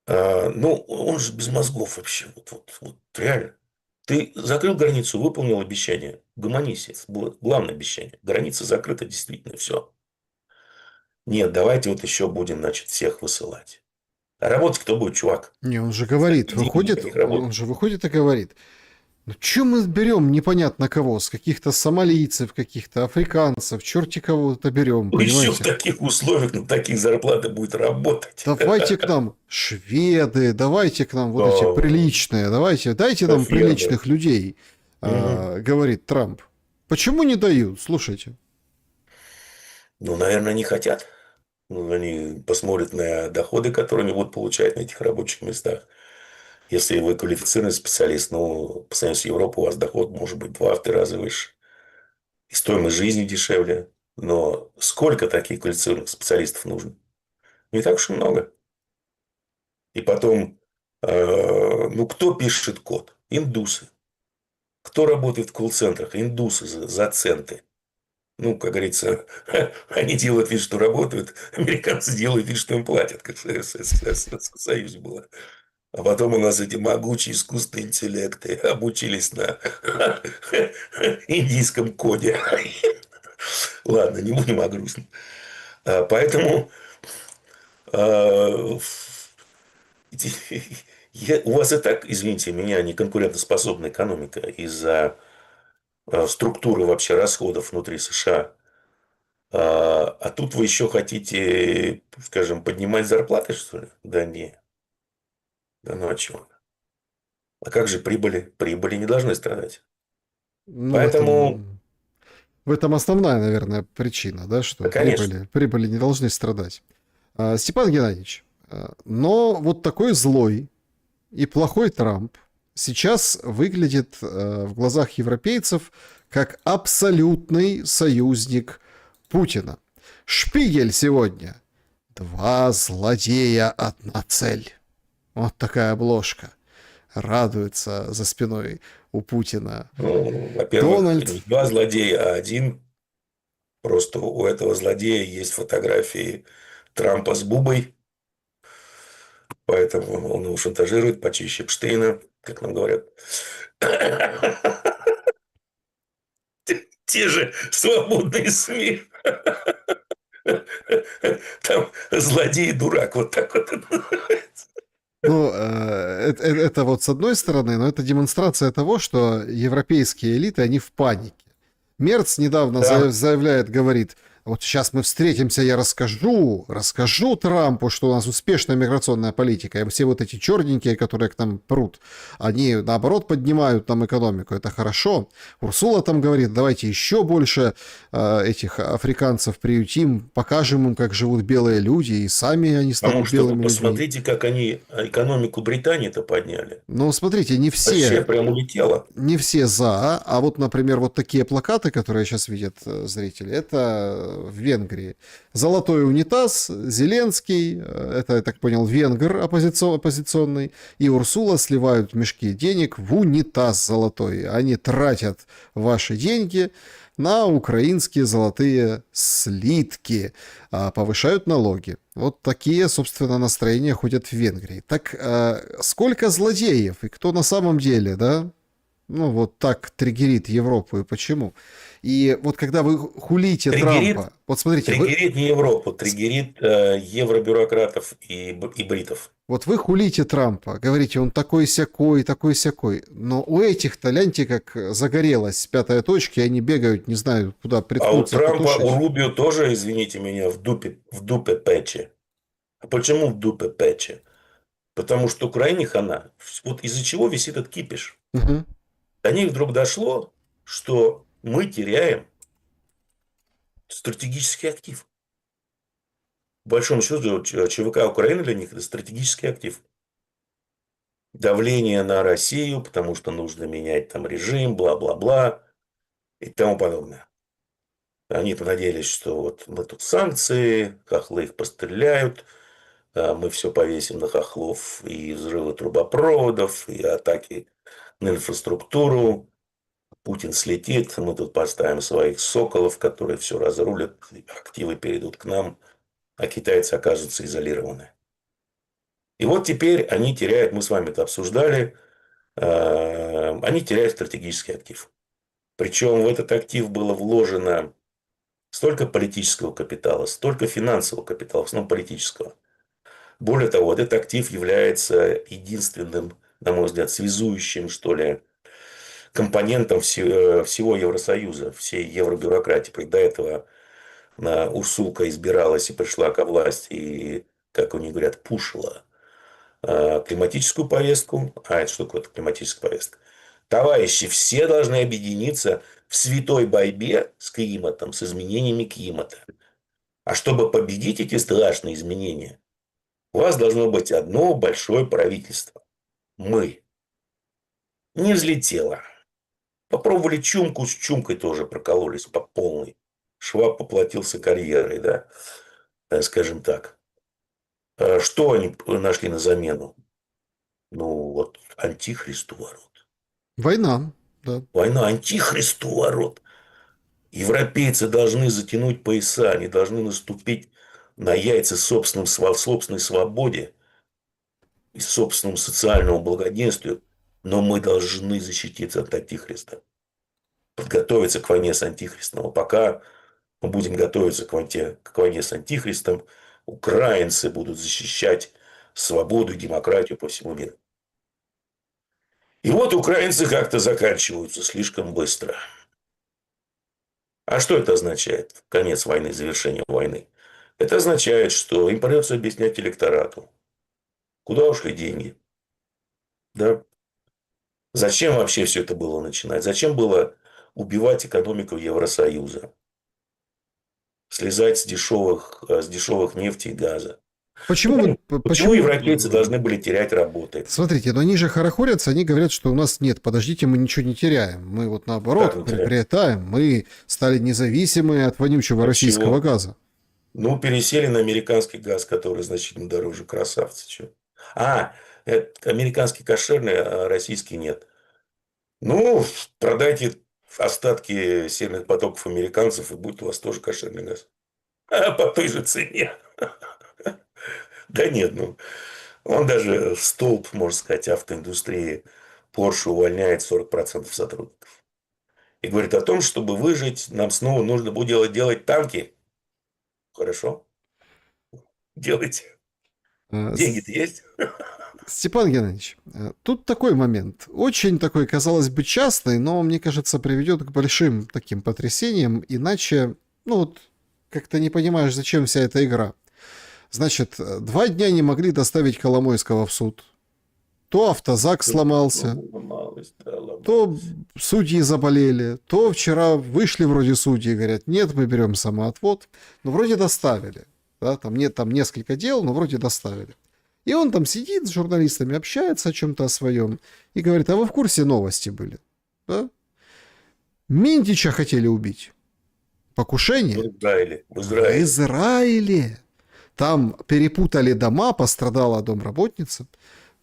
Ну, он же без мозгов вообще. Вот реально. Ты закрыл границу, выполнил обещание. Гомонись. Это было главное обещание. Граница закрыта, действительно, все. Нет, давайте вот еще будем, значит, всех высылать. А работать кто будет, чувак? Не, он же За говорит, какие деньги выходит, никаких работ? он же выходит и говорит, ну что мы берем непонятно кого, с каких-то сомалийцев, каких-то африканцев, черти кого-то берем, Ну, еще в понимаете? таких условиях, на таких зарплаты будет работать. Давайте к нам шведы, давайте к нам вот эти приличные, дайте нам Фермеры. приличных людей, Мгм. говорит Трамп. Почему не дают? Слушайте. Ну, наверное, не хотят. Ну, они посмотрят на доходы, которые они будут получать на этих рабочих местах. Если вы квалифицированный специалист, ну, по сравнению с Европой, у вас доход может быть в 2-3 раза выше. И стоимость жизни дешевле. Но сколько таких квалифицированных специалистов нужно? Не так уж и много. И потом, ну, кто пишет код? Индусы. Кто работает в колл-центрах? Индусы за центы. Ну, как говорится, они делают вид, что работают, американцы делают вид, что им платят, как в Советском Союзе было. А потом у нас эти могучие искусственные интеллекты обучились на индийском коде. Ладно, не будем о грустном. Поэтому а, у вас и так, извините меня, не конкурентоспособная экономика из-за структуры вообще расходов внутри США. А тут вы еще хотите, скажем, поднимать зарплаты, что ли? Да не. Да ну а чего? А как же прибыли? Прибыли не должны страдать. Ну, Поэтому, в этом основная, наверное, причина, да, да, что конечно. прибыли не должны страдать. Степан Геннадьевич, но вот такой злой и плохой Трамп сейчас выглядит в глазах европейцев как абсолютный союзник Путина. Шпигель сегодня. Два злодея, одна цель. Вот такая обложка. Радуется за спиной у Путина. Ну, во-первых, Дональд. не два злодея, а один. Просто у этого злодея есть фотографии Трампа с Бубой. Поэтому он его шантажирует почище Эпштейна, как нам говорят. Те же свободные СМИ. Там злодей и дурак. Вот так вот это называется. Ну, это вот с одной стороны, но это демонстрация того, что европейские элиты, они в панике. Мерц недавно Да, заявляет, говорит, вот сейчас мы встретимся, я расскажу Трампу, что у нас успешная миграционная политика, и все вот эти черненькие, которые к нам прут, они наоборот поднимают там экономику, это хорошо. Урсула там говорит, давайте еще больше этих африканцев приютим, покажем им, как живут белые люди, и сами они потому станут что вы белыми людьми. посмотрите, как они экономику Британии-то подняли. Ну, смотрите, не Вообще все, прям улетело. не все за, а вот, например, вот такие плакаты, которые сейчас видят зрители, это в Венгрии. Золотой унитаз, Зеленский, это, я так понял, венгр оппозиционный, и Урсула сливают мешки денег в унитаз золотой. Они тратят ваши деньги на украинские золотые слитки, повышают налоги. Вот такие, собственно, настроения ходят в Венгрии. Так сколько злодеев и кто на самом деле, да, ну, вот так триггерит Европу и почему? И вот когда вы хулите Триггерит, Трампа, вот смотрите, триггерит не Европу, с- триггерит евробюрократов и бритов. вот вы хулите Трампа, говорите, он такой сякой, но у этих-то, гляньте, как загорелась пятая точка, и они бегают, не знаю, куда А у приткнуться, Трампа, у потушить. Рубио тоже, извините меня, в дупе печи. А почему в дупе печи? Потому что Украине хана. Вот из-за чего весь этот кипиш. Мгм. До них вдруг дошло, что мы теряем стратегический актив. В большом счету, ЧВК Украины для них это стратегический актив. Давление на Россию, потому что нужно менять там режим, бла-бла-бла и тому подобное. Они-то надеялись, что вот мы тут санкции, хохлы их постреляют, мы все повесим на хохлов, и взрывы трубопроводов, и атаки на инфраструктуру. Путин слетит, мы тут поставим своих соколов, которые все разрулят, активы перейдут к нам, а китайцы окажутся изолированы. И вот теперь они теряют, мы с вами это обсуждали, они теряют стратегический актив. Причем в этот актив было вложено столько политического капитала, столько финансового капитала, в основном политического. Более того, вот этот актив является единственным, на мой взгляд, связующим, что ли, компонентом всего Евросоюза, всей евробюрократии. До этого Урсулка избиралась и пришла ко власти, и, как у них говорят, пушила климатическую повестку. А это что такое климатическая повестка? Товарищи, все должны объединиться в святой борьбе с климатом, с изменениями климата. А чтобы победить эти страшные изменения, у вас должно быть одно большое правительство. Мы. Не взлетело. Попробовали чумку, с чумкой тоже прокололись по полной. Шваб поплатился карьерой, да, скажем так. Что они нашли на замену? Ну, вот антихристу ворот. Война, да. Война антихристу ворот. Европейцы должны затянуть пояса, они должны наступить на яйца собственной свободе и собственному социальному благоденствию, но мы должны защититься от антихриста, подготовиться к войне с антихристом. А пока мы будем готовиться к войне с антихристом, украинцы будут защищать свободу и демократию по всему миру. И вот украинцы как-то заканчиваются слишком быстро. А что это означает? Конец войны, завершение войны. Это означает, что им придется объяснять электорату, куда ушли деньги. Да? Зачем вообще все это было начинать? Зачем было убивать экономику Евросоюза? Слезать с дешевых нефти и газа. Почему Почему, вы, почему почему европейцы должны были терять работы? смотрите, но они же хорохорятся, они говорят, что у нас нет, подождите, мы ничего не теряем. Мы вот Как наоборот не терять? приобретаем, мы стали независимы от вонючего От российского чего? газа. Ну, пересели на американский газ, который значительно дороже. Красавцы. Чё. Это американский кошерный, а российский нет. Ну, продайте остатки северных потоков американцев, и будет у вас тоже кошерный газ. А по той же цене. Да нет, ну, он даже столб, можно сказать, автоиндустрии Porsche увольняет 40% сотрудников. И говорит о том, чтобы выжить, нам снова нужно будет делать танки. Хорошо, делайте. Э, Деньги-то есть? Степан Геннадьевич, тут такой момент. Очень такой, казалось бы, частный, но, мне кажется, приведет к большим таким потрясениям. Иначе, ну вот, как-то не понимаешь, зачем вся эта игра. Значит, 2 дня не могли доставить Коломойского в суд. То автозак сломался, Ломалось, да, то ломалось. судьи заболели, то вчера вышли вроде судьи, говорят, нет, мы берем самоотвод. Но вроде доставили. Да, там, нет, там несколько дел, но вроде доставили. И он там сидит с журналистами, общается о чем-то о своем и говорит, а вы в курсе новости были? Да? Минтича хотели убить. В Покушение Израиле. В в Израиле. Израиле. Там перепутали дома, пострадала домработница.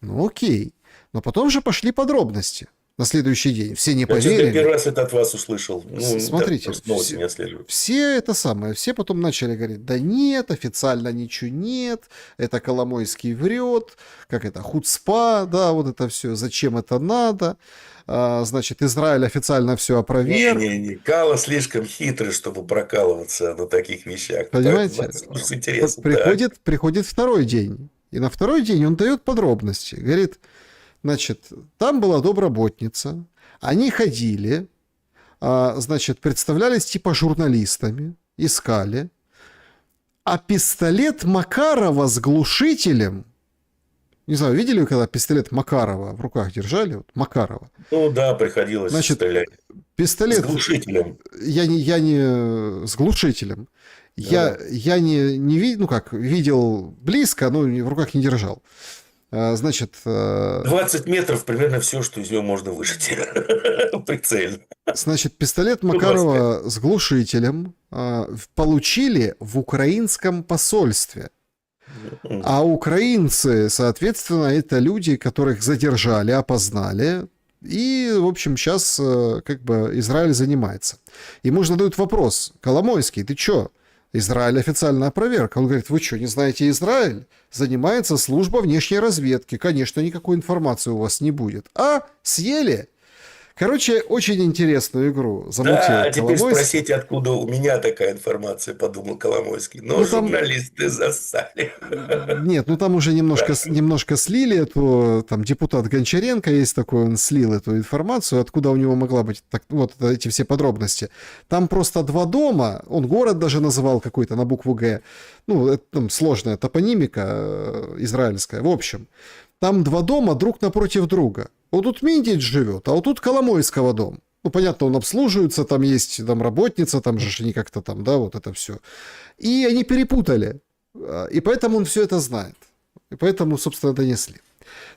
Ну окей. Но потом же пошли подробности. На следующий день. Все не Я что-то поверили. первый раз это от вас услышал. Ну, так Смотрите, просто новости не отслеживаю. все это самое, все потом начали говорить, да нет, официально ничего нет, это Коломойский врет, как это, хуцпа, да, вот это все, зачем это надо, значит, Израиль официально все опроверг, Не-не-не, Кала слишком хитрый, чтобы прокалываться на таких вещах. Поэтому понимаете? надо слушать с интересом. Так. Приходит второй день, и на второй день он дает подробности, говорит, значит, там была домработница, они ходили, значит, представлялись типа журналистами, искали, а пистолет Макарова с глушителем, не знаю, видели вы, когда пистолет Макарова в руках держали? Вот, Макарова. Ну да, приходилось Значит, стрелять. С пистолет, глушителем. я не с глушителем, Да. я не видел, ну как, видел близко, но в руках не держал. Значит, 20 метров примерно все, что из него можно выжать. Прицельно. значит, пистолет 125. Макарова с глушителем получили в украинском посольстве. А украинцы, соответственно, это люди, которых задержали, опознали. И, в общем, сейчас как бы Израиль занимается. Ему же задают вопрос: Коломойский, ты чё? Израиль официально опроверг. Он говорит, вы что, не знаете Израиль? Занимается служба внешней разведки. Конечно, никакой информации у вас не будет. А, съели? Короче, очень интересную игру Да, замутил а теперь Коломойский. спросите, откуда у меня такая информация, подумал Коломойский. Но Ну, там, журналисты засали. нет, ну там уже немножко слили эту, там депутат Гончаренко есть такой, он слил эту информацию, откуда у него могла быть так, вот эти все подробности. Там просто 2 дома, он город даже называл какой-то на букву Г, ну, это там сложная топонимика израильская, в общем. Там 2 дома друг напротив друга. Вот тут Минтич живет, а вот тут Коломойского дом. Ну, понятно, он обслуживается, там есть там работница, там же они как-то там, да, вот это все. И они перепутали. И поэтому он все это знает. И поэтому, собственно, донесли.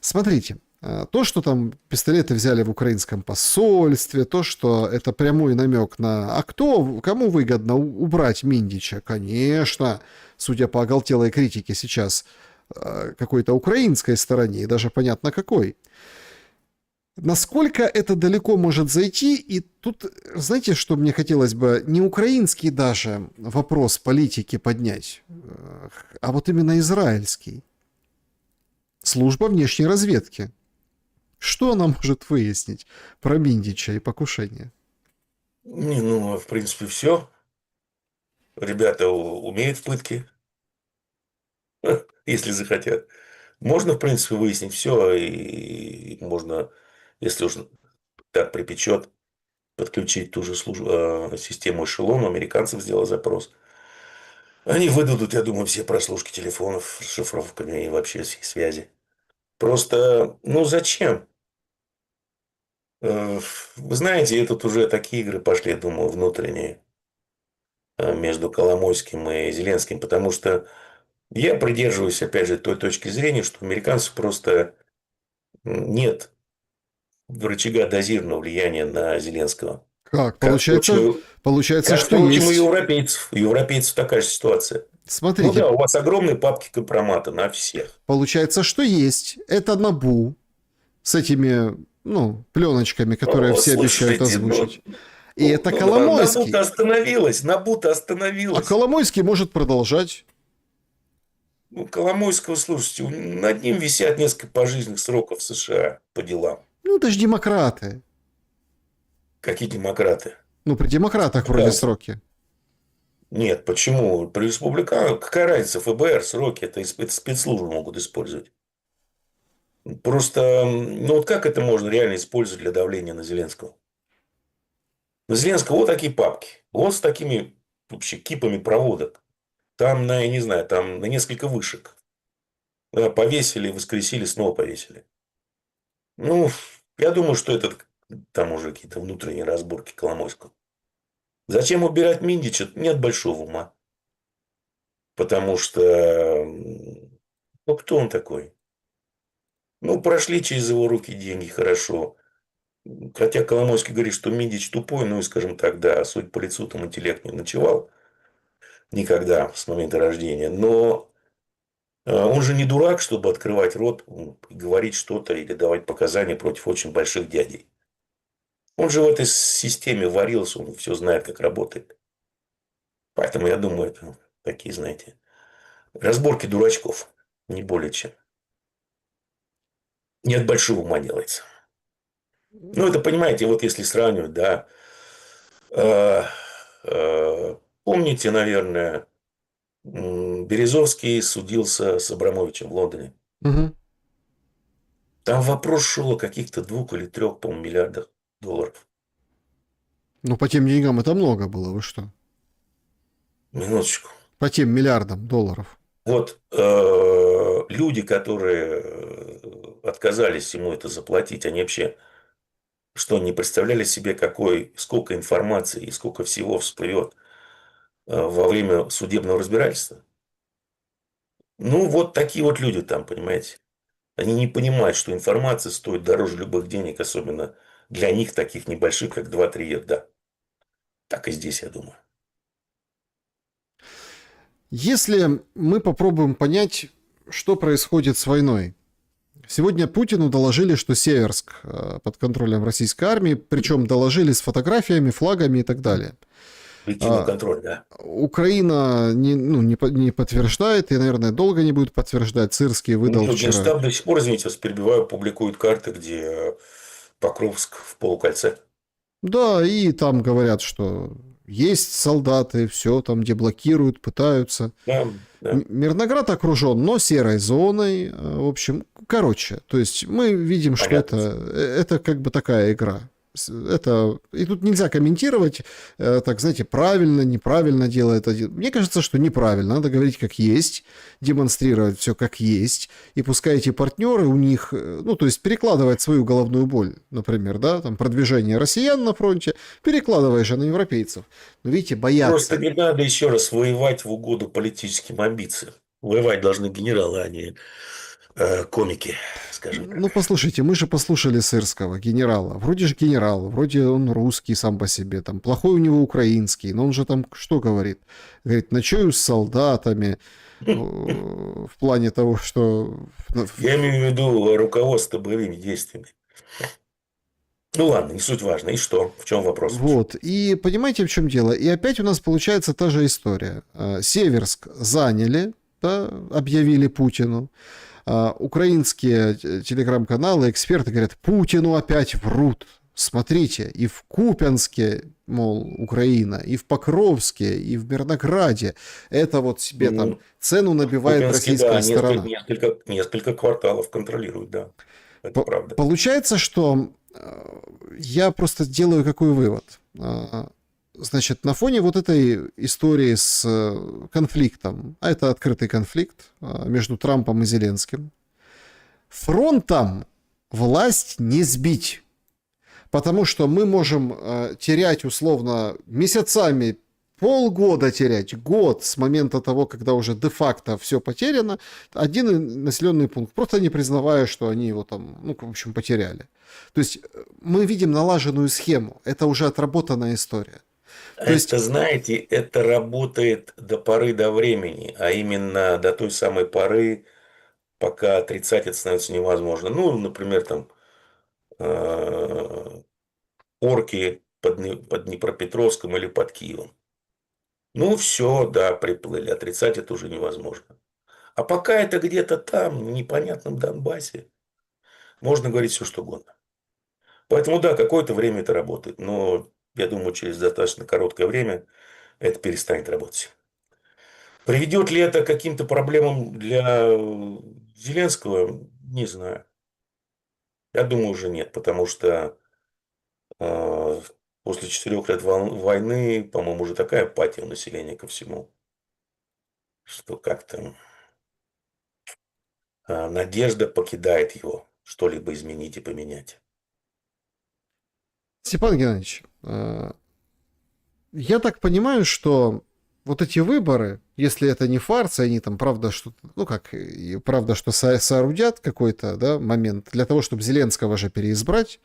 Смотрите, то, что там пистолеты взяли в украинском посольстве, то, что это прямой намек на... А кто, кому выгодно убрать Миндича? Конечно, судя по оголтелой критике сейчас, какой-то украинской стороне, и даже понятно какой. Насколько это далеко может зайти, и тут, знаете, что мне хотелось бы, не украинский даже вопрос политики поднять, а вот именно израильский. Служба внешней разведки. Что она может выяснить про Миндича и покушение? Не, ну, в принципе, все. Ребята умеют в пытке, если захотят. Можно, в принципе, выяснить все, и можно, если уж так припечет, подключить ту же систему эшелон. У американцев сделал запрос. Они выдадут, я думаю, все прослушки телефонов с шифровками и вообще связи. Просто, ну зачем? Вы знаете, и тут уже такие игры пошли, я думаю, внутренние между Коломойским и Зеленским, потому что я придерживаюсь, опять же, той точки зрения, что у американцев просто нет рычага дозированного влияния на Зеленского. Как? Как, впрочем, Получается, как, что впрочем, и есть. европейцев. У европейцев такая же ситуация. Ну Смотрите, да, у вас огромные папки компромата на всех. получается, что есть. Это НАБУ с этими, ну, пленочками, которые О, все обещают слушайте, озвучить. И это Набу-то Коломойский. остановилась, Набу-то А остановилась. Коломойский может продолжать. Ну, Коломойского, слушайте, над ним висят несколько пожизненных сроков в США по делам. Ну, это же демократы. Какие демократы? Ну, при демократах вроде Да. сроки. Нет, почему? При республиканцах какая разница? ФБР, сроки, это спецслужбы могут использовать. Просто, ну вот как это можно реально использовать для давления на Зеленского? На Зеленского вот такие папки. Вот с такими вообще кипами проводок. Там на, я не знаю, там на несколько вышек. Да, повесили, воскресили, снова повесили. Ну, я думаю, что это там уже какие-то внутренние разборки Коломойского. Зачем убирать Миндича? Нет большого ума. Потому что, ну, кто он такой? Ну, прошли через его руки деньги, хорошо. Хотя Коломойский говорит, что Миндич тупой, ну и, скажем так, да, судя по лицу, там интеллект не ночевал никогда с момента рождения. Но он же не дурак, чтобы открывать рот и говорить что-то или давать показания против очень больших дядей. Он же в этой системе варился, он все знает, как работает. Поэтому я думаю, это такие, знаете, разборки дурачков, не более чем. Не от большого ума делается. Ну, это, понимаете, вот если сравнивать, да. э, Помните, наверное, Березовский судился с Абрамовичем в Лондоне. Мгм. Там вопрос шел о каких-то 2 или 3, по-моему, миллиардах долларов. Ну, по тем деньгам это много было, вы что? Минуточку. По тем миллиардам долларов. Вот люди, которые отказались ему это заплатить, они вообще что, не представляли себе, сколько информации и сколько всего всплывет во время судебного разбирательства? Ну, вот такие вот люди там, понимаете. Они не понимают, что информация стоит дороже любых денег, особенно для них таких небольших, как 2-3 ерда. Так и здесь, я думаю. Если мы попробуем понять, что происходит с войной. Сегодня Путину доложили, что Северск под контролем российской армии, причем доложили с фотографиями, флагами и так далее. Объективный А, контроль, да. Украина не подтверждает и, наверное, долго не будет подтверждать. Сырский Ну выдал что, вчера. Генштаб до сих пор, извините, вас перебиваю, публикует карты, где Покровск в полукольце. Да, и там говорят, что есть солдаты, все там деблокируют, пытаются. Да, да, Мирноград окружен, но серой зоной. В общем, короче, то есть мы видим, что понятно. это как бы такая игра. Это, и тут нельзя комментировать, так, знаете, правильно, неправильно делает один. Мне кажется, что неправильно. Надо говорить как есть, демонстрировать все как есть. И пускай эти партнеры у них, ну, то есть перекладывать свою головную боль, например, да, там продвижение россиян на фронте, перекладываешь же на европейцев. Но видите, Просто боятся. не надо еще раз воевать в угоду политическим амбициям. Воевать должны генералы, а не комики, скажем Ну, так. послушайте, мы же послушали Сырского, генерала. Вроде же генерал, вроде он русский сам по себе, там, плохой у него украинский, но он же там что говорит? Говорит, ночую с солдатами, в плане того, что... Я имею в виду руководство боевыми действиями. Ну ладно, не суть важно. И что? В чем вопрос ваш? Вот, и понимаете, в чем дело? И опять у нас получается та же история. Северск заняли, да, объявили Путину. Украинские телеграм-каналы, эксперты говорят, Путину опять врут. Смотрите, и в Купянске, мол, Украина, и в Покровске, и в Мирнограде. Это вот себе там Ну, цену набивает Купинский, российская да, сторона. несколько кварталов контролирует, да. Это правда. Получается, что я просто делаю какой вывод. Значит, на фоне вот этой истории с конфликтом, а это открытый конфликт между Трампом и Зеленским, фронтом власть не сбить. Потому что мы можем терять условно месяцами, полгода терять, год с момента того, когда уже де-факто все потеряно, один населенный пункт, просто не признавая, что они его там, ну, в общем, потеряли. То есть мы видим налаженную схему, это уже отработанная история. То есть, Это, знаете, это работает до поры до времени, а именно до той самой поры, пока отрицать это становится невозможно. Ну, например, там э, орки под Днепропетровском или под Киевом. Ну, все, да, приплыли. Отрицать это уже невозможно. А пока это где-то там, в непонятном Донбассе, можно говорить все, что угодно. Поэтому, да, какое-то время это работает. Но я думаю, через достаточно короткое время это перестанет работать. Приведет ли это к каким-то проблемам для Зеленского? Не знаю. Я думаю, уже нет, потому что э, после 4 лет войны, по-моему, уже такая апатия у населения ко всему, что как-то надежда покидает его что-либо изменить и поменять. Степан Геннадьевич, я так понимаю, что вот эти выборы, если это не фарс, и они там правда что-то, ну как, и правда, что соорудят какой-то, да, момент для того, чтобы Зеленского же переизбрать,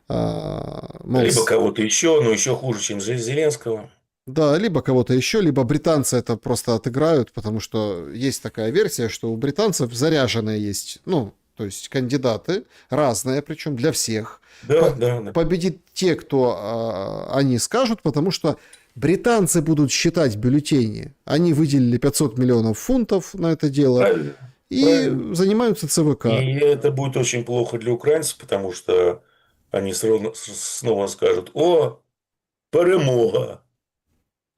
мол, Либо кого-то еще, но еще хуже, чем Зеленского. да, либо кого-то еще, либо британцы это просто отыграют, потому что есть такая версия, что у британцев заряженные есть, ну, то есть кандидаты разные, причем для всех. Да, да, да. Победит те, кто они скажут, потому что британцы будут считать бюллетени. Они выделили 500 миллионов фунтов на это дело Правильно, и правильно. занимаются ЦВК. И это будет очень плохо для украинцев, потому что они снова скажут: о, перемога.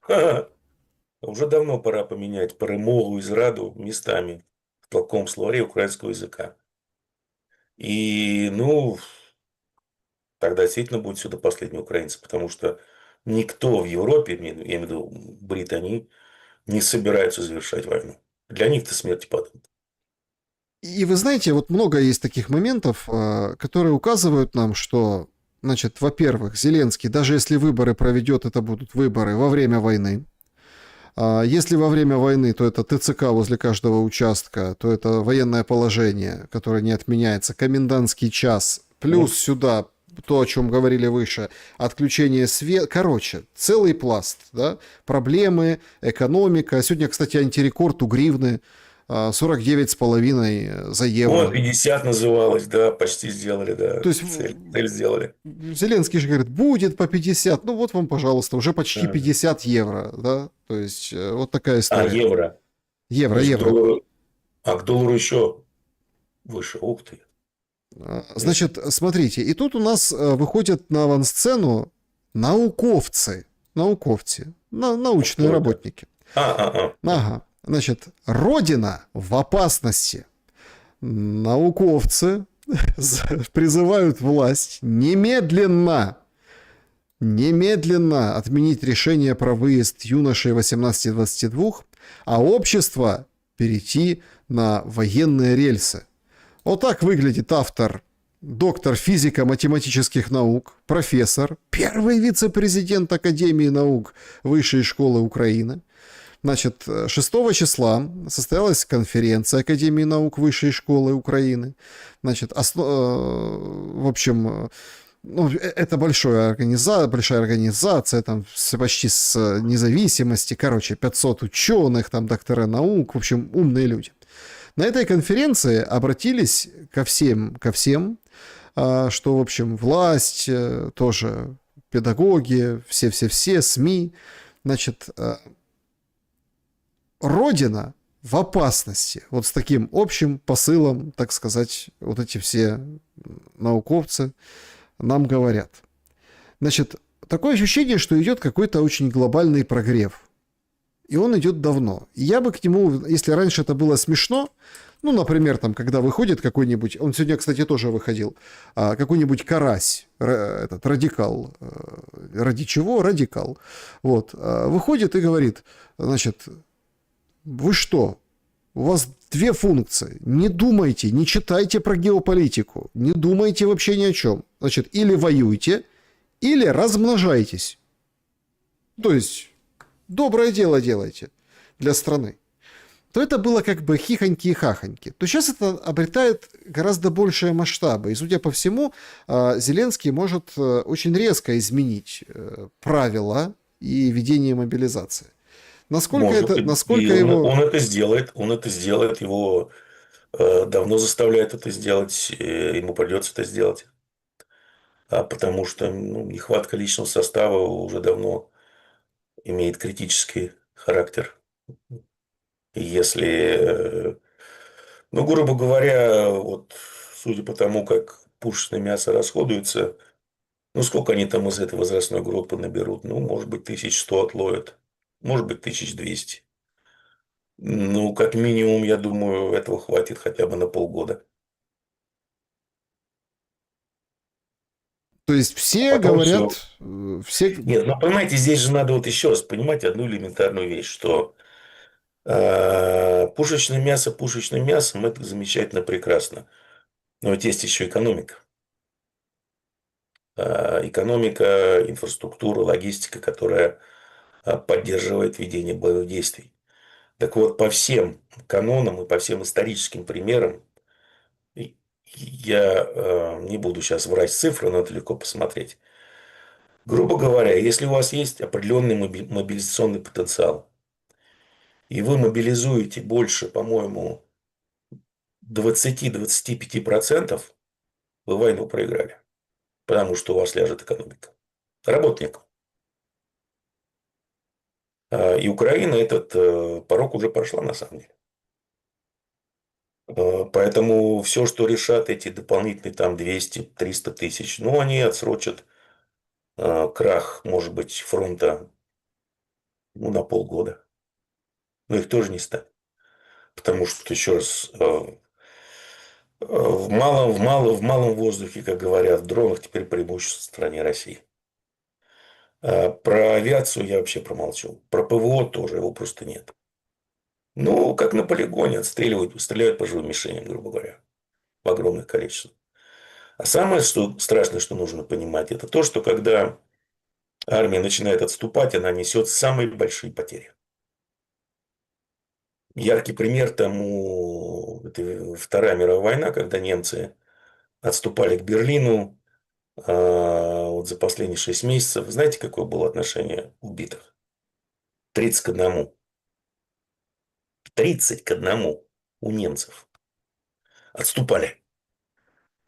Ха-ха. Уже давно пора поменять перемогу и зраду местами в толковом словаре украинского языка. И, ну, тогда действительно будет все до последнего украинца, потому что никто в Европе, я имею в виду Британии, не собирается завершать войну. Для них это смерть падает. И вы знаете, вот много есть таких моментов, которые указывают нам, что, значит, во-первых, Зеленский, даже если выборы проведет, это будут выборы во время войны. Если во время войны, то это ТЦК возле каждого участка, то это военное положение, которое не отменяется, комендантский час, плюс сюда то, о чем говорили выше, отключение света, короче, целый пласт, да, проблемы, экономика. Сегодня, кстати, антирекорд у гривны 49,5 за Вот, евро. 50 называлось, да, почти сделали, да, То есть цель сделали. Зеленский же говорит, будет по 50, ну вот вам, пожалуйста, уже почти Да. 50 евро, да, то есть вот такая история. Евро. Евро, Значит, евро. к доллару еще выше. Ух ты. Значит, смотрите, и тут у нас выходят на авансцену науковцы, научные Кто это? работники. Да. Ага, значит, Родина в опасности. Науковцы призывают власть немедленно отменить решение про выезд юношей 18-22, а общество перейти на военные рельсы. Вот так выглядит автор, доктор физико-математических наук, профессор, первый вице-президент Академии наук Высшей школы Украины. Значит, 6 числа состоялась конференция Академии наук Высшей школы Украины. Значит, в общем, ну, это большая организация, там почти с независимости, короче, 500 ученых, там доктора наук, в общем, умные люди. На этой конференции обратились ко всем, что, в общем, власть, тоже педагоги, все СМИ, значит, Родина в опасности. Вот с таким общим посылом, так сказать, вот эти все науковцы нам говорят. Значит, такое ощущение, что идет какой-то очень глобальный прогрев. И он идет давно. И я бы к нему, если раньше это было смешно, ну, например, там, когда выходит какой-нибудь, он сегодня, кстати, тоже выходил, какой-нибудь карась, этот радикал, ради чего? Радикал. Вот, выходит и говорит, значит, вы что? У вас две функции. Не думайте, не читайте про геополитику, не думайте вообще ни о чем. Значит, или воюйте, или размножайтесь. То есть доброе дело делайте для страны. То это было как бы хихоньки и хахоньки. То сейчас это обретает гораздо большие масштабы. И, судя по всему, Зеленский может очень резко изменить правила и ведение мобилизации. Насколько Может, это, и насколько его... он это сделает, его давно заставляют это сделать, ему придется это сделать. Потому что нехватка личного состава уже давно имеет критический характер. И если, ну, грубо говоря, вот судя по тому, как пушечное мясо расходуется, ну, сколько они там из этой возрастной группы наберут? Ну, может быть, 1100 отловят. может быть, 1200. Ну, как минимум, я думаю, этого хватит хотя бы на полгода. То есть А все потом все. говорят, все... Нет, ну, понимаете, здесь же надо вот еще раз понимать одну элементарную вещь, что пушечное мясо пушечным мясом – это замечательно, прекрасно. Но ведь есть еще экономика. Экономика, инфраструктура, логистика, которая поддерживает ведение боевых действий. Так вот, по всем канонам и по всем историческим примерам, я не буду сейчас врать цифры, но это легко посмотреть. Грубо говоря, если у вас есть определенный мобилизационный потенциал, и вы мобилизуете больше, по-моему, 20-25%, вы войну проиграли. Потому что у вас ляжет экономика. Работникам. И Украина этот порог уже прошла, на самом деле. Поэтому все, что решат эти дополнительные там 200-300 тысяч, ну, они отсрочат крах, может быть, фронта ну, на полгода. Но их тоже не станет. Потому что, еще раз, в малом воздухе, как говорят, в дронах теперь преимущество в стране России. Про авиацию я вообще промолчу. Про ПВО тоже, его просто нет. Ну, как на полигоне отстреливают, стреляют по живым мишеням, грубо говоря, в огромных количествах. А самое страшное, что нужно понимать, это то, что когда армия начинает отступать, она несет самые большие потери. Яркий пример тому это Вторая мировая война, когда немцы отступали к Берлину. Вот за последние 6 месяцев, знаете, какое было отношение убитых? 30 к 1. 30 к 1 у немцев. Отступали.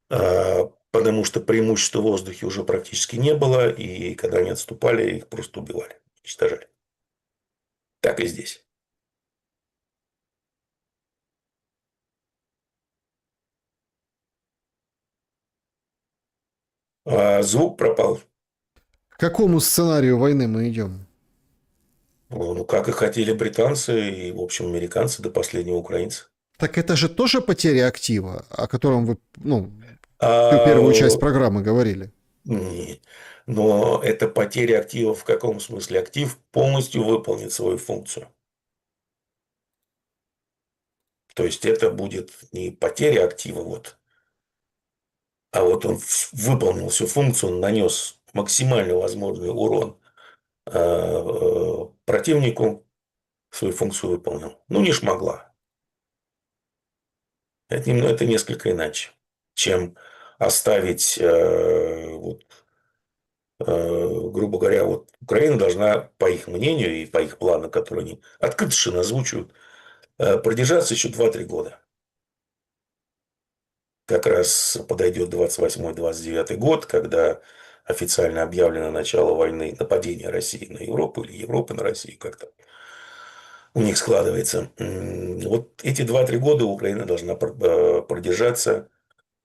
Потому что преимущества в воздухе уже практически не было, и когда они отступали, их просто убивали, уничтожали. Так и здесь. Звук пропал. К какому сценарию войны мы идем? Ну, как и хотели британцы и, в общем, американцы до последнего украинца. Так это же тоже потеря актива, о котором вы, ну, всю первую часть А, программы говорили. не. Но это потеря актива в каком смысле? Актив полностью выполнит свою функцию. То есть это будет не потеря актива, вот, а вот он выполнил всю функцию, он нанес максимально возможный урон противнику, свою функцию выполнил. Ну, не шмогла. Это несколько иначе, чем оставить, вот, грубо говоря, вот Украина должна, по их мнению и по их плану, которые они открыто совершенно озвучивают, продержаться еще 2-3 года. Как раз подойдет 28-29 год, когда официально объявлено начало войны, нападения России на Европу или Европы на Россию, как-то у них складывается. Вот эти 2-3 года Украина должна продержаться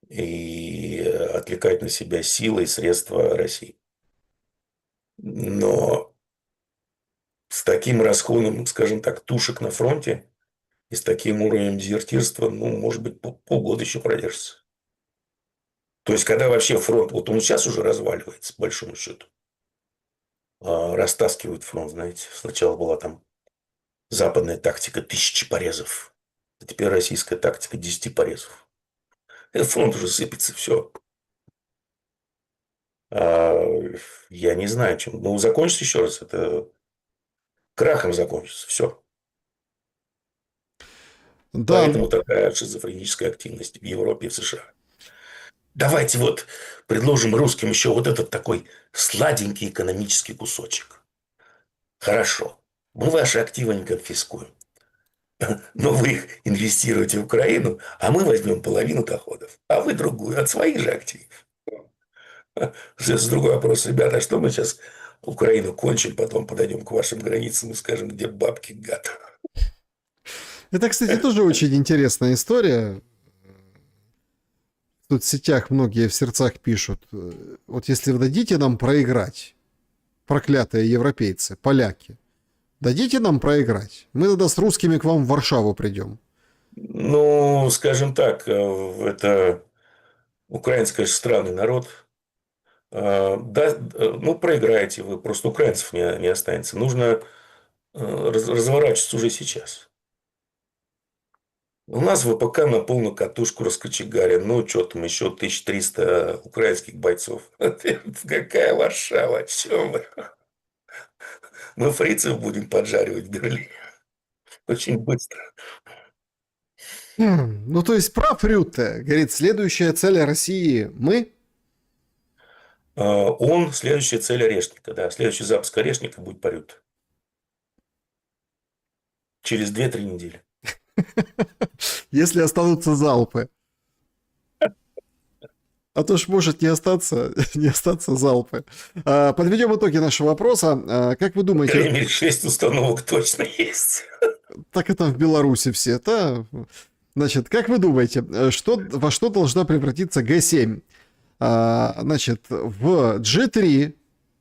и отвлекать на себя силы и средства России. Но с таким расходом, скажем так, тушек на фронте и с таким уровнем дезертирства, ну, может быть, полгода еще продержится. То есть, когда вообще фронт, вот он сейчас уже разваливается, по большому счету, растаскивают фронт, знаете. Сначала была там западная тактика 1000 порезов, а теперь российская тактика 10 порезов. Этот фронт уже сыпется, все. Я не знаю, чем. Ну, закончится еще раз, это крахом закончится, все. Да, Поэтому такая шизофреническая активность в Европе и в США. Давайте вот предложим русским еще вот этот такой сладенький экономический кусочек. Хорошо. Мы ваши активы не конфискуем. Но вы их инвестируете в Украину, а мы возьмем половину доходов, а вы другую от своих же активов. Сейчас другой вопрос. Ребята, а что мы сейчас Украину кончим, потом подойдем к вашим границам и скажем, где бабки, гад. это, кстати, тоже очень интересная история. В соцсетях многие в сердцах пишут, вот если вы дадите нам проиграть, проклятые европейцы, поляки, Дадите нам проиграть. Мы тогда с русскими к вам в Варшаву придем. Ну, скажем так, это украинский странный народ. Да, ну, проиграете вы, просто украинцев не останется. Нужно разворачиваться уже сейчас. У нас ВПК на полную катушку раскочегарен. Ну, что там еще 1300 украинских бойцов. Какая Варшава? О чем вы? Мы фрицев будем поджаривать в Берлине. Очень быстро. Ну, то есть прав Рютте. Говорит, следующая цель России мы. Он следующая цель Орешника. Да, следующий запуск Орешника будет Парют. Через 2-3 недели. Если останутся залпы. А то ж может не остаться, не остаться залпы. Подведем итоги нашего вопроса. Как вы По крайней думаете, мере, 6 установок точно есть. так это в Беларуси все, да? Значит, как вы думаете, во что должна превратиться Г7? Значит, в G3,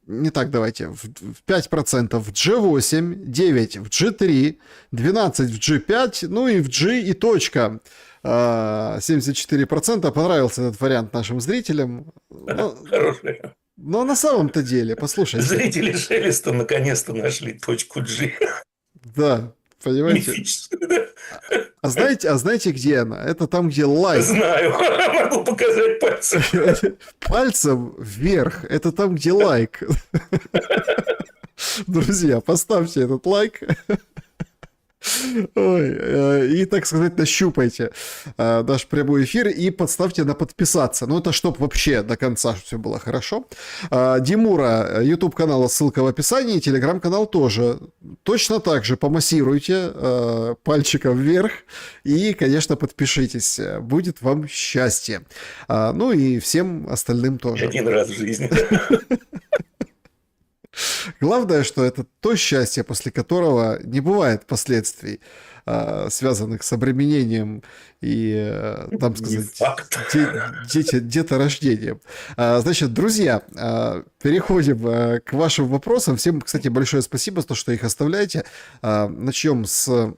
не так давайте, в 5% в G8, 9 в G3, 12 в G5, ну и в G и точка. 74% понравился этот вариант нашим зрителям. Хорошая. Но на самом-то деле, послушайте, Зрители Шелеста наконец-то нашли точку G. да, понимаете, Мифическую, да? а знаете, где она? Это там, где лайк. Знаю. Могу показать пальцем. Пальцем вверх. Это там, где лайк. Друзья, поставьте этот лайк. Ой, и, так сказать, нащупайте наш прямой эфир и подставьте на подписаться. Ну, это чтоб вообще до конца все было хорошо. Димура, YouTube канала, ссылка в описании, телеграм-канал тоже. Точно так же помассируйте пальчиком вверх и, конечно, подпишитесь. Будет вам счастье. Ну и всем остальным тоже. Один раз в жизни. Главное, что это то счастье, после которого не бывает последствий, связанных с обременением и, там Не сказать, факт. деторождением. Значит, друзья, переходим к вашим вопросам. Всем, кстати, большое спасибо за то, что их оставляете. Начнем с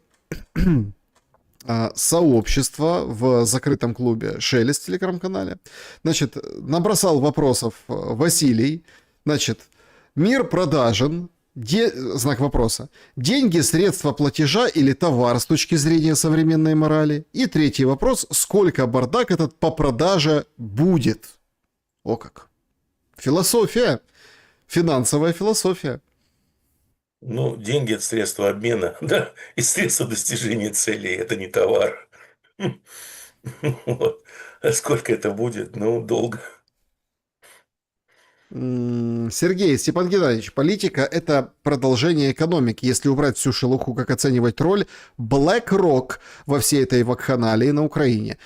сообщества в закрытом клубе «Шелест» в телеграм-канале. Значит, набросал вопросов Василий. Значит, мир продажен. Знак вопроса. Деньги, средства платежа или товар с точки зрения современной морали? И третий вопрос. Сколько бардак этот по продаже будет? О как. Философия. Финансовая философия. Ну, деньги – это средство обмена, да, и средство достижения целей – это не товар. Вот. А сколько это будет? Ну, долго. Сергей, Степан Геннадьевич, политика – это продолжение экономики. Если убрать всю шелуху, как оценивать роль BlackRock во всей этой вакханалии на Украине?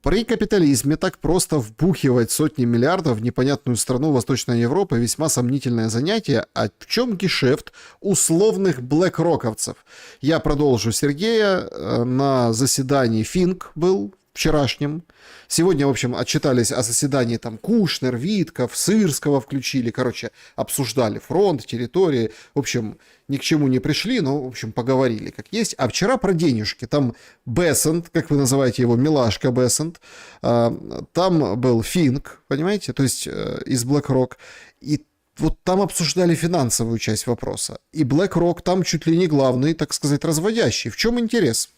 При капитализме так просто вбухивать сотни миллиардов в непонятную страну Восточной Европы весьма сомнительное занятие. А в чем гешефт условных блэкроковцев? Я продолжу Сергея. На заседании Финк был вчерашнем. Сегодня, в общем, отчитались о заседании там Кушнер, Витков, Сырского включили. Короче, обсуждали фронт, территории. В общем, ни к чему не пришли, но, в общем, поговорили как есть. А вчера про денежки. Там Бессент, как вы называете его, милашка Бессент. Там был Финк, понимаете, то есть из BlackRock. И вот там обсуждали финансовую часть вопроса. И BlackRock там чуть ли не главный, так сказать, разводящий. В чем интерес?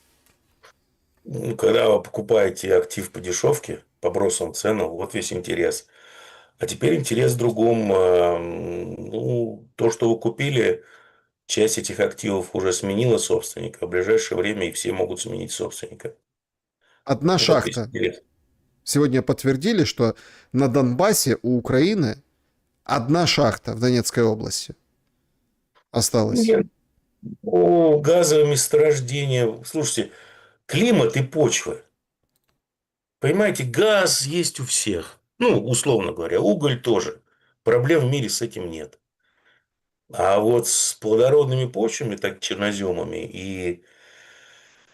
Ну, когда вы покупаете актив по дешевке, по бросовым ценам, вот весь интерес. А теперь интерес в другом. Ну, то, что вы купили, часть этих активов уже сменила собственника. В ближайшее время и все могут сменить собственника. Одна Вот весь шахта. интерес. Сегодня подтвердили, что на Донбассе у Украины одна шахта в Донецкой области осталась. Нет. О, газовое месторождение. Слушайте, климат и почва. Понимаете, газ есть у всех. Ну, условно говоря, уголь тоже. Проблем в мире с этим нет. А вот с плодородными почвами, так черноземами и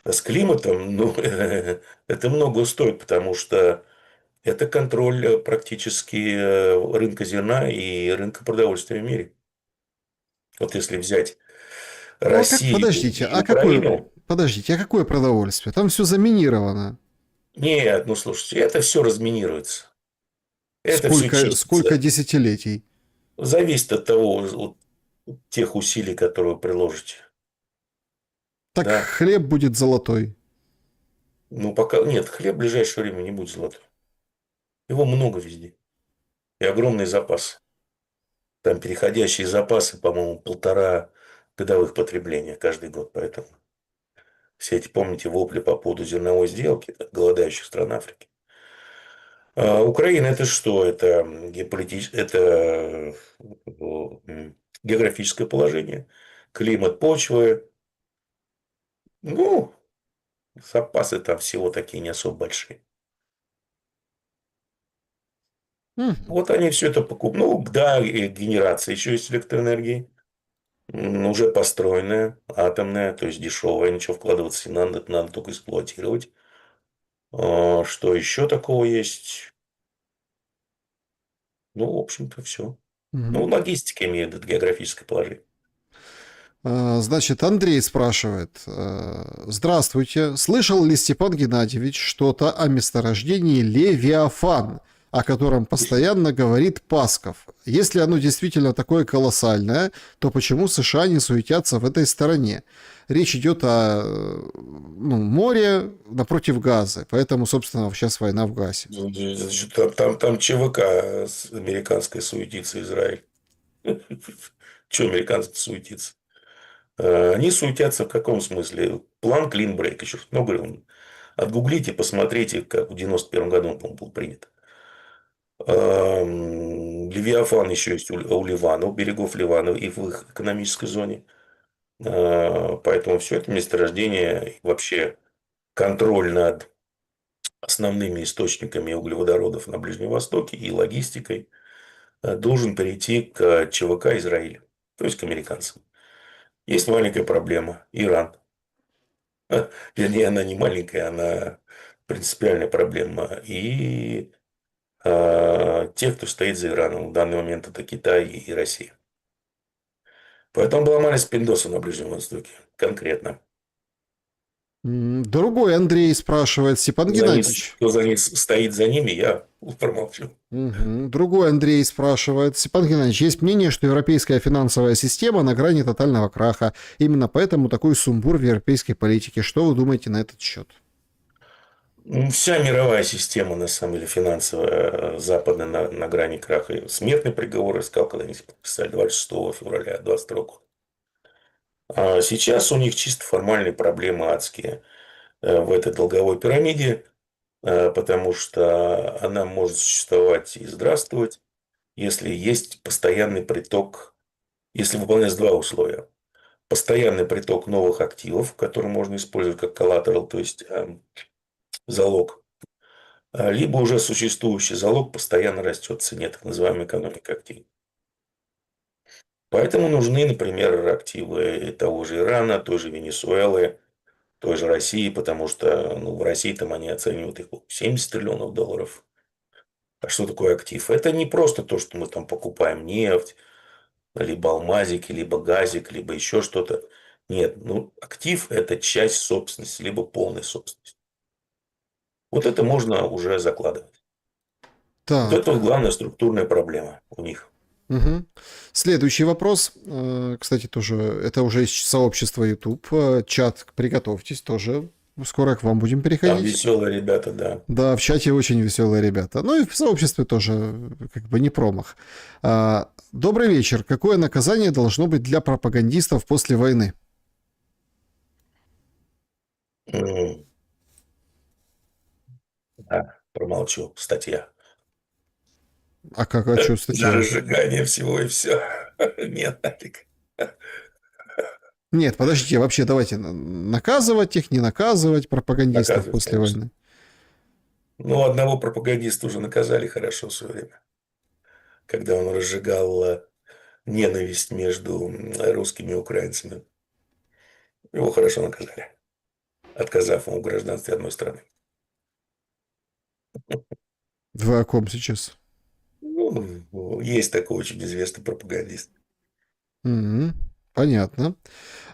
с климатом, ну, это много стоит, потому что это контроль практически рынка зерна и рынка продовольствия в мире. Вот если взять Ну а как, Россию подождите, и а какое, Украину. подождите, а какое продовольствие? Там все заминировано. Нет, ну слушайте, это все разминируется. Это все Сколько чистится. десятилетий? Зависит от того, от тех усилий, которые вы приложите. Так Да. хлеб будет золотой. Ну, пока... Нет, хлеб в ближайшее время не будет золотой. Его много везде. И огромный запас. Там переходящие запасы, по-моему, 1,5 годовых потребления каждый год. Поэтому все эти, помните, вопли по поводу зерновой сделки, это голодающих стран Африки. А Украина это что? Это, это географическое положение, климат почвы. Ну, запасы там всего такие не особо большие. Мгм. Вот они все это покупают. Ну, да, и генерация еще есть электроэнергии. Уже построенная, атомная, то есть дешевая, ничего вкладываться не надо, это надо только эксплуатировать. Что еще такого есть? Ну, в общем-то, все. Ну, Мгм. логистика имеет это географическое положение. Значит, Андрей спрашивает. Здравствуйте. Слышал ли Степан Геннадьевич что-то о месторождении Левиафан, о котором постоянно говорит Пасков? Если оно действительно такое колоссальное, то почему США не суетятся в этой стороне? Речь идет о море напротив Газы, поэтому, собственно, сейчас война в Газе. Значит, там ЧВК с американской суетится Израиль. Че американцы суетится? Они суетятся в каком смысле? План Клинбрейк, еще раз много говорил. Отгуглите, посмотрите, как в 91 году он, по-моему, был принят. Левиафан еще есть у Ливана, у берегов Ливана и в их экономической зоне. Поэтому все это месторождение и вообще контроль над основными источниками углеводородов на Ближнем Востоке и логистикой должен перейти к ЧВК Израиля, то есть к американцам. Есть маленькая проблема – Иран. Вернее, она не маленькая, она принципиальная проблема. И те, кто стоит за Ираном в данный момент, это Китай и Россия. Поэтому обломались пиндосы на Ближнем Востоке. Конкретно. Другой Андрей спрашивает. Степан Геннадьевич. Кто за них стоит за ними, я промолчу. Мгм. Другой Андрей спрашивает. Степан Геннадьевич, есть мнение, что европейская финансовая система на грани тотального краха. Именно поэтому такой сумбур в европейской политике. Что вы думаете на этот счет? Вся мировая система, на самом деле, финансовая, западная, на грани краха. И смертный приговор искал, когда они подписали 26 февраля 2022 года. А сейчас у них чисто формальные проблемы адские в этой долговой пирамиде, потому что она может существовать и здравствовать, если есть постоянный приток, если выполняются два условия. Постоянный приток новых активов, которые можно использовать как коллатерал, то есть залог, либо уже существующий залог постоянно растет в цене, так называемая экономика активов. Поэтому нужны, например, активы того же Ирана, той же Венесуэлы, той же России, потому что в России там они оценивают их в 70 триллионов долларов. А что такое актив? Это не просто то, что мы там покупаем нефть, либо алмазики, либо газик, либо еще что-то. Нет, актив – это часть собственности, либо полной собственности. Вот это можно уже закладывать. Вот это вот Так. главная структурная проблема у них. Мгм. Следующий вопрос. Кстати, тоже это уже из сообщества YouTube. Чат, приготовьтесь, тоже скоро к вам будем Там переходить. веселые ребята, да. Да, в чате очень веселые ребята. Ну и в сообществе тоже как бы не промах. Добрый вечер. Какое наказание должно быть для пропагандистов после войны? М, Да, промолчу. Статья. А как, а что За статья? разжигание всего и все. Нет, нафиг. Нет, подождите, вообще давайте наказывать их, не наказывать пропагандистов Наказывать, после конечно. войны. Одного пропагандиста уже наказали хорошо в свое время, когда он разжигал ненависть между русскими и украинцами. Его хорошо наказали, отказав ему в гражданстве одной страны. Вы о ком сейчас? Есть такой очень известный пропагандист. Мгм. Понятно.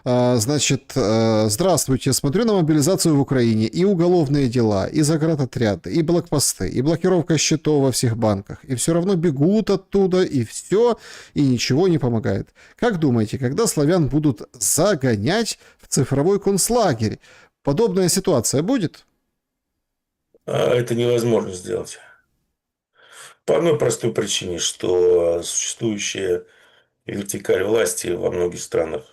Значит, здравствуйте. Смотрю на мобилизацию в Украине. И уголовные дела, и заградотряды, и блокпосты, и блокировка счетов во всех банках. И все равно бегут оттуда, и все, и ничего не помогает. Как думаете, когда славян будут загонять в цифровой концлагерь, подобная ситуация будет? А это невозможно сделать. По одной простой причине, что существующая вертикаль власти во многих странах,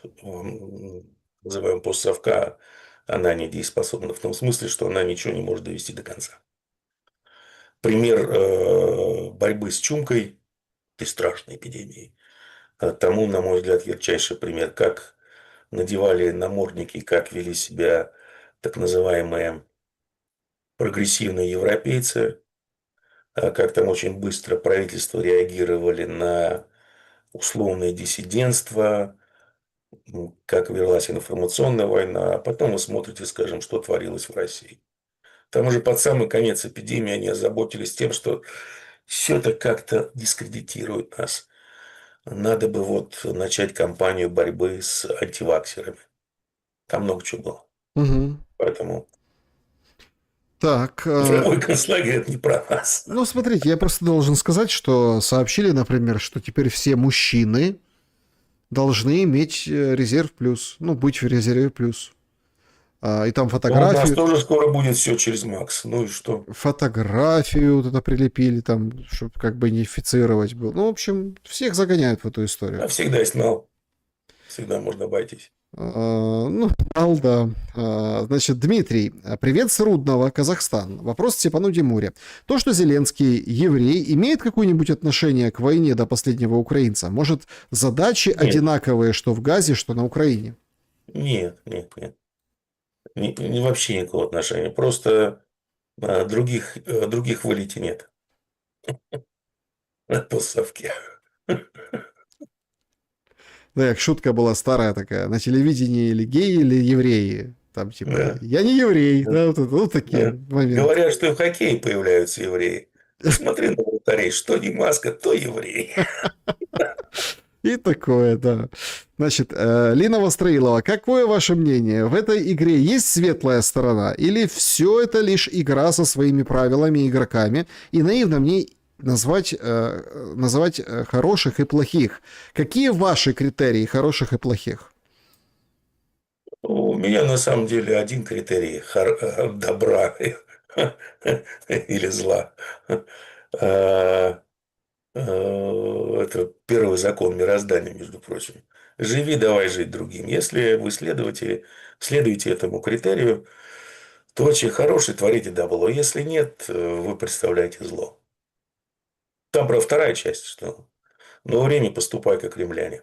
называем постсовка, она недееспособна в том смысле, что она ничего не может довести до конца. Пример борьбы с чумкой, этой страшной эпидемией, тому, на мой взгляд, ярчайший пример, как надевали намордники, как вели себя так называемые прогрессивные европейцы, как там очень быстро правительства реагировали на условное диссидентство, как велась информационная война, а потом вы смотрите, скажем, что творилось в России. Там уже под самый конец эпидемии они озаботились тем, что все это как-то дискредитирует нас. Надо бы вот начать кампанию борьбы с антиваксерами. Там много чего было. Мгм. Поэтому Так, цифровой концлагерь – это не про нас. ну смотрите, я просто должен сказать, что сообщили, например, что теперь все мужчины должны иметь резерв плюс, ну, быть в резерве плюс. И там Ну, у нас фотографию, тоже скоро будет все через Макс. Ну и что? фотографию вот это прилепили, там, чтобы как бы идентифицировать был. Ну, в общем, всех загоняют в эту историю. А всегда есть нал. Всегда можно обойтись. Ну, ал, да. Значит, Дмитрий, привет с Рудного, Казахстан. Вопрос Степану Димуре. То, что Зеленский еврей, имеет какое-нибудь отношение к войне до последнего украинца? Может, задачи Нет, одинаковые, что в Газе, что на Украине? нет, нет, нет. Вообще никакого отношения. Просто других в элите нет. На постсовке. Да, как шутка была старая такая. На телевидении или геи, или евреи. Там типа, Да, я не еврей. да, Да, вот такие да. моменты. Говорят, что и в хоккее появляются евреи. Посмотри на вратарей, что не маска, то еврей. И такое, да. Значит, Лина Востроилова, какое ваше мнение? В этой игре есть светлая сторона? Или все это лишь игра со своими правилами и игроками? И наивно мне называть хороших и плохих. Какие ваши критерии хороших и плохих? У меня на самом деле один критерий добра или зла. А, Это первый закон мироздания, между прочим. Живи, давай жить другим. Если вы следуете этому критерию, то очень хороший творите добро. Если нет, вы представляете зло. Там про вторая часть, что но время поступай как римляне.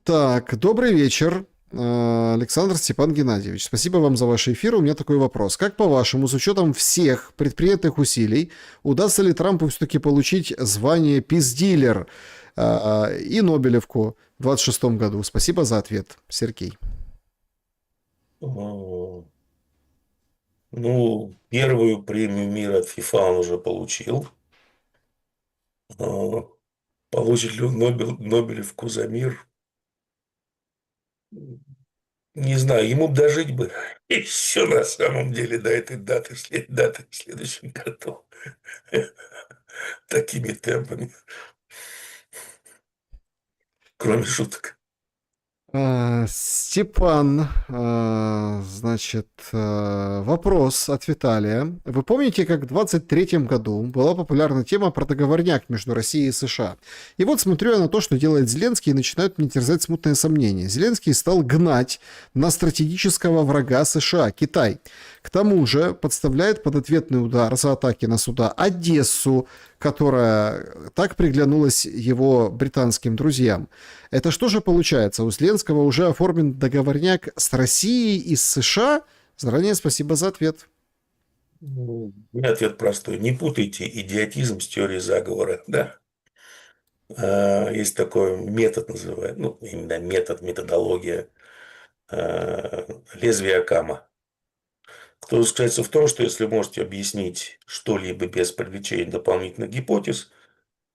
Так, добрый вечер, Александр Степан Геннадьевич. Спасибо вам за ваш эфир. У меня такой вопрос. Как по-вашему, с учетом всех предпринятых усилий, удастся ли Трампу все-таки получить звание пиздилер и Нобелевку в 26 году? Спасибо за ответ, Сергей. Ну, первую премию мира от ФИФА он уже получил. А, Получит ли он Нобелевку за мир? Не знаю, ему бы дожить бы. И все на самом деле до этой даты в следующем году. Такими темпами. Кроме шуток. Степан, значит, вопрос от Виталия. Вы помните, как в 23-м году была популярна тема про договорняк между Россией и США? И вот смотрю я на то, что делает Зеленский, и начинают мне терзать смутные сомнения. Зеленский стал гнать на стратегического врага США, Китай. К тому же подставляет под ответный удар за атаки на суда Одессу, которая так приглянулась его британским друзьям. Это что же получается? У Зеленского уже оформлен договорняк с Россией и с США? Заранее спасибо за ответ. У меня ответ простой. Не путайте идиотизм с теорией заговора. Да? Есть такой метод, называют, ну, именно методология лезвия Акама. Кто заключается в том, что если вы можете объяснить что-либо без привлечения дополнительных гипотез,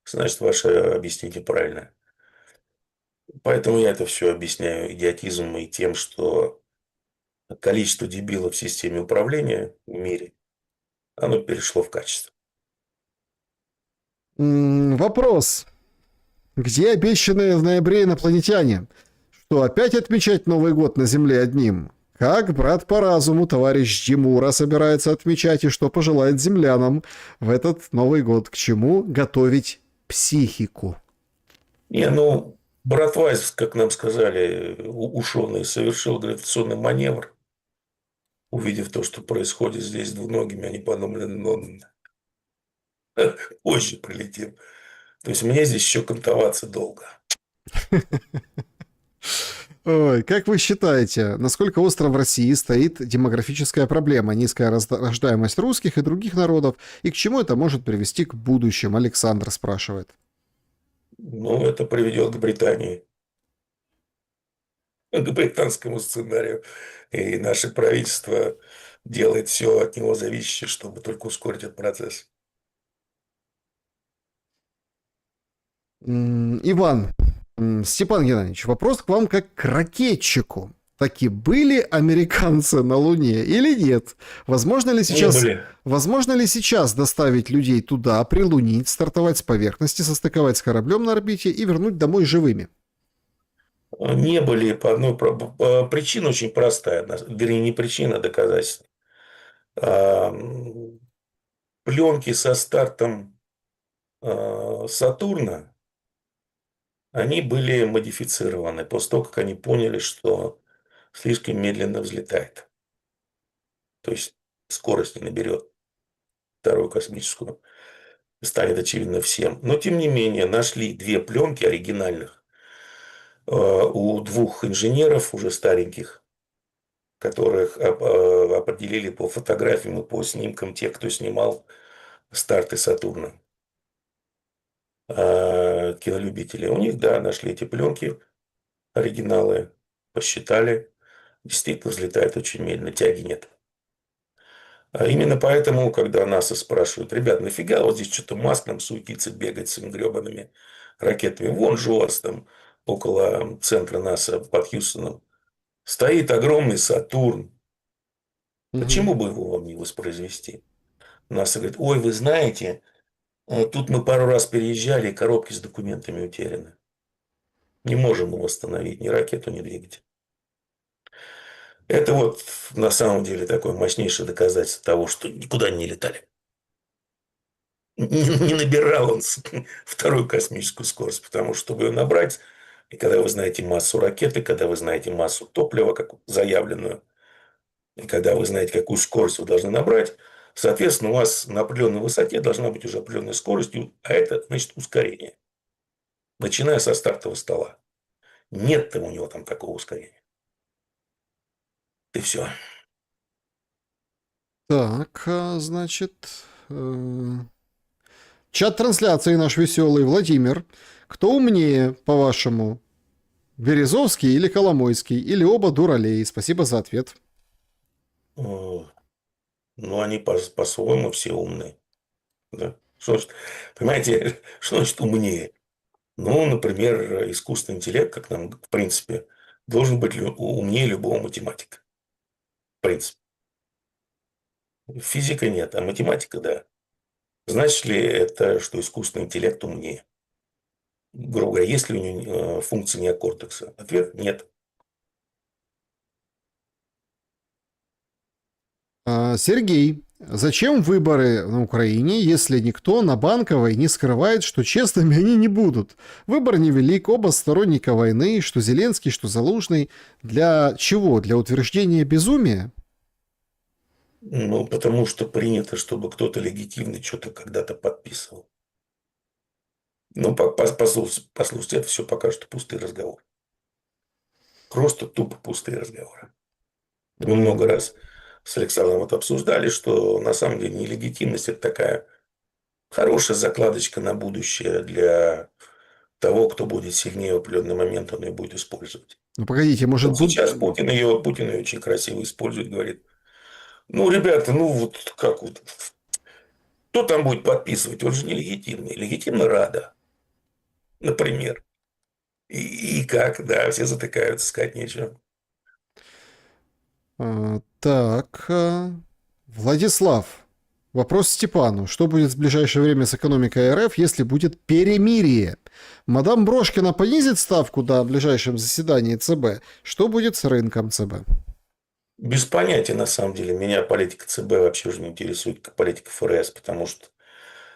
значит, ваше объяснение правильное. Поэтому я это все объясняю идиотизмом и тем, что количество дебилов в системе управления в мире, оно перешло в качество. Вопрос. Где обещанные в ноябре инопланетяне? Что, опять отмечать Новый год на Земле одним? Как брат по разуму, товарищ Димура, собирается отмечать и что пожелает землянам в этот Новый год? К чему готовить психику? Не, ну, брат Вайс, как нам сказали, ученый, совершил гравитационный маневр, увидев то, что происходит здесь с двуногими, они подумали, ну, позже прилетим. То есть мне здесь еще кантоваться долго. Ой, как вы считаете, насколько остро в России стоит демографическая проблема, низкая рождаемость русских и других народов, и к чему это может привести к будущему? Александр спрашивает. Ну, это приведет к Британии, к британскому сценарию. И наше правительство делает все от него зависящее, чтобы только ускорить этот процесс. Иван, Степан Геннадьевич, вопрос к вам как к ракетчику. Таки были американцы на Луне или нет? Не были. Возможно ли сейчас доставить людей туда, прилунить, стартовать с поверхности, состыковать с кораблем на орбите и вернуть домой живыми? Не были по одной причина очень простая, вернее, не причина, а доказательство. А, Пленки со стартом Сатурна, они были модифицированы после того, как они поняли, что слишком медленно взлетает. То есть скорость не наберет вторую космическую. Станет очевидно всем. Но, тем не менее, нашли две пленки оригинальных у двух инженеров, уже стареньких, которых определили по фотографиям и по снимкам тех, кто снимал старты Сатурна. Кинолюбители. У них, да, нашли эти пленки, оригиналы, посчитали. Действительно взлетает очень медленно, тяги нет. А именно поэтому, когда НАСА спрашивают, ребят, нафига вот здесь что-то Маск нам суетится бегать с этими гребаными ракетами? Вон же у вас там около центра НАСА под Хьюстоном стоит огромный Сатурн. Мгм. Почему бы его вам не воспроизвести? НАСА говорит, ой, вы знаете, тут мы пару раз переезжали, коробки с документами утеряны. Не можем мы восстановить ни ракету, ни двигатель. Это вот на самом деле такое мощнейшее доказательство того, что никуда не летали. Не набирал он вторую космическую скорость, потому что, чтобы ее набрать, и когда вы знаете массу ракеты, когда вы знаете массу топлива, как заявленную, и когда вы знаете, какую скорость вы должны набрать, соответственно, у вас на определенной высоте должна быть уже определенная скорость, а это значит ускорение, начиная со стартового стола. Нет там у него там такого ускорения. И все. Так, значит, чат трансляции наш веселый Владимир. Кто умнее, по-вашему, Березовский или Коломойский? Или оба дуралей? Спасибо за ответ. Ну, они по-своему все умные. Да? Что значит, понимаете, что значит умнее? Ну, например, искусственный интеллект, как нам, в принципе, должен быть умнее любого математика. В принципе. Физика нет, а математика – да. Значит ли это, что искусственный интеллект умнее? Грубо говоря, есть ли у него функция неокортекса? Ответ – нет. Сергей, зачем выборы на Украине, если никто на Банковой не скрывает, что честными они не будут? Выбор невелик, оба сторонника войны, что Зеленский, что Залужный. Для чего? Для утверждения безумия? Ну, потому что принято, чтобы кто-то легитимно что-то когда-то подписывал. Ну, послушайте, это все пока что пустые разговоры. Просто тупо пустые разговоры. Мы много М, раз с Александром вот обсуждали, что на самом деле нелегитимность – это такая хорошая закладочка на будущее для того, кто будет сильнее в определенный момент, он ее будет использовать. Ну, погодите, может, Вот сейчас Путин ее очень красиво использует, говорит, ну, ребята, ну, вот как вот, кто там будет подписывать? Он же нелегитимный. Легитимна Рада, например. И как, да, все затыкаются, сказать нечего. Так, Владислав, вопрос Степану. Что будет в ближайшее время с экономикой РФ, если будет перемирие? Мадам Брошкина понизит ставку на ближайшем заседании ЦБ. Что будет с рынком ЦБ? Без понятия, на самом деле. Меня политика ЦБ вообще уже не интересует, как политика ФРС, потому что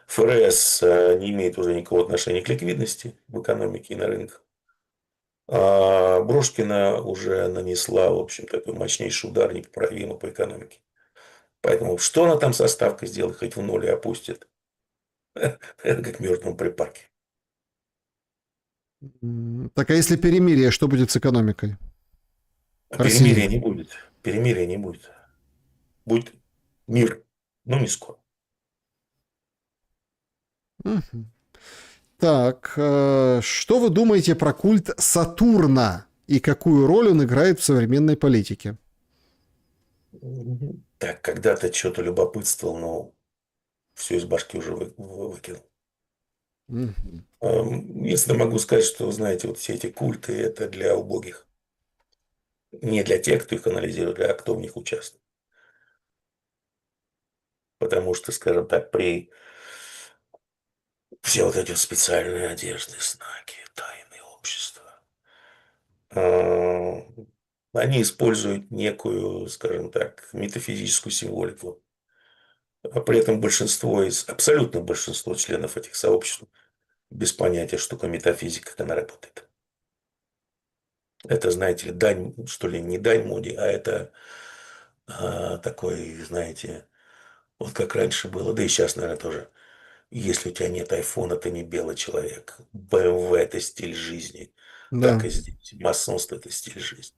ФРС не имеет уже никакого отношения к ликвидности в экономике и на рынках. А Брошкина уже нанесла, в общем, такой мощнейший удар непоправимый по экономике. Поэтому что она там со ставкой сделает, хоть в ноль и опустит, это как в мертвом припарке. Так, а если перемирие, что будет с экономикой А России? перемирия не будет. Перемирия не будет. Будет мир, но не скоро. Мгм. Так, что вы думаете про культ Сатурна и какую роль он играет в современной политике? Так, когда-то что-то любопытствовал, но все из башки уже выкинул. Мгм. Единственное, могу сказать, что, знаете, вот все эти культы – это для убогих. Не для тех, кто их анализирует, а кто в них участвует. Потому что, скажем так, при все вот эти вот специальные одежды, знаки, тайные общества, а, они используют некую, скажем так, метафизическую символику. А при этом абсолютно большинство членов этих сообществ без понятия, что такое метафизика, как она работает. Это, знаете ли, дань, что ли, не дань моде, а это такой, знаете, вот как раньше было, да и сейчас, наверное, тоже. Если у тебя нет айфона, ты не белый человек. БМВ – это стиль жизни. Так Да. и здесь. Масонство – это стиль жизни.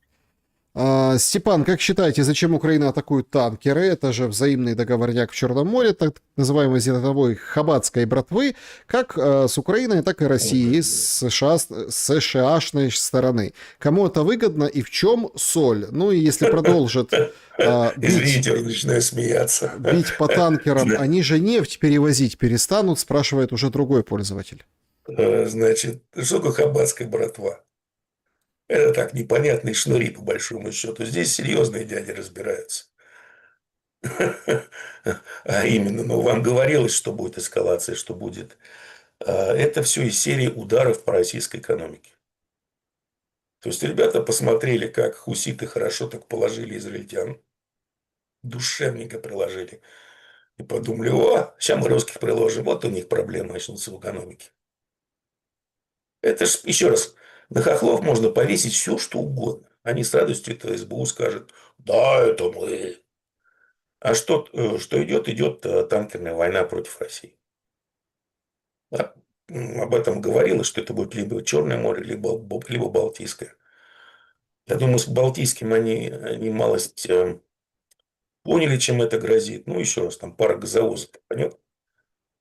Степан, как считаете, зачем Украина атакует танкеры? Это же взаимный договорняк в Черном море, так называемой зерновой хабатской братвы, как с Украиной, так и Россией, с США, с США-шной стороны. Кому это выгодно и в чем соль? Ну и если продолжит бить, Извините, я начинаю смеяться. бить по танкерам, они же нефть перевозить перестанут, спрашивает уже другой пользователь. Значит, что такое хаббатская братва? Это так непонятные шнури, по большому счету. Здесь серьезные дяди разбираются. А именно, ну, вам говорилось, что будет эскалация, что будет. Это все из серии ударов по российской экономике. То есть ребята посмотрели, как хуситы хорошо так положили израильтян, душевненько приложили. И подумали, о, сейчас мы русских приложим, вот у них проблемы начнутся в экономике. Это ж, еще раз, на хохлов можно повесить все, что угодно. Они с радостью это СБУ скажут, да, это мы. А что идет? Идет танкерная война против России. Да? Об этом говорилось, что это будет либо Черное море, либо Балтийское. Я думаю, с Балтийским они малость поняли, чем это грозит. Ну, еще раз, там пара газовозов попадет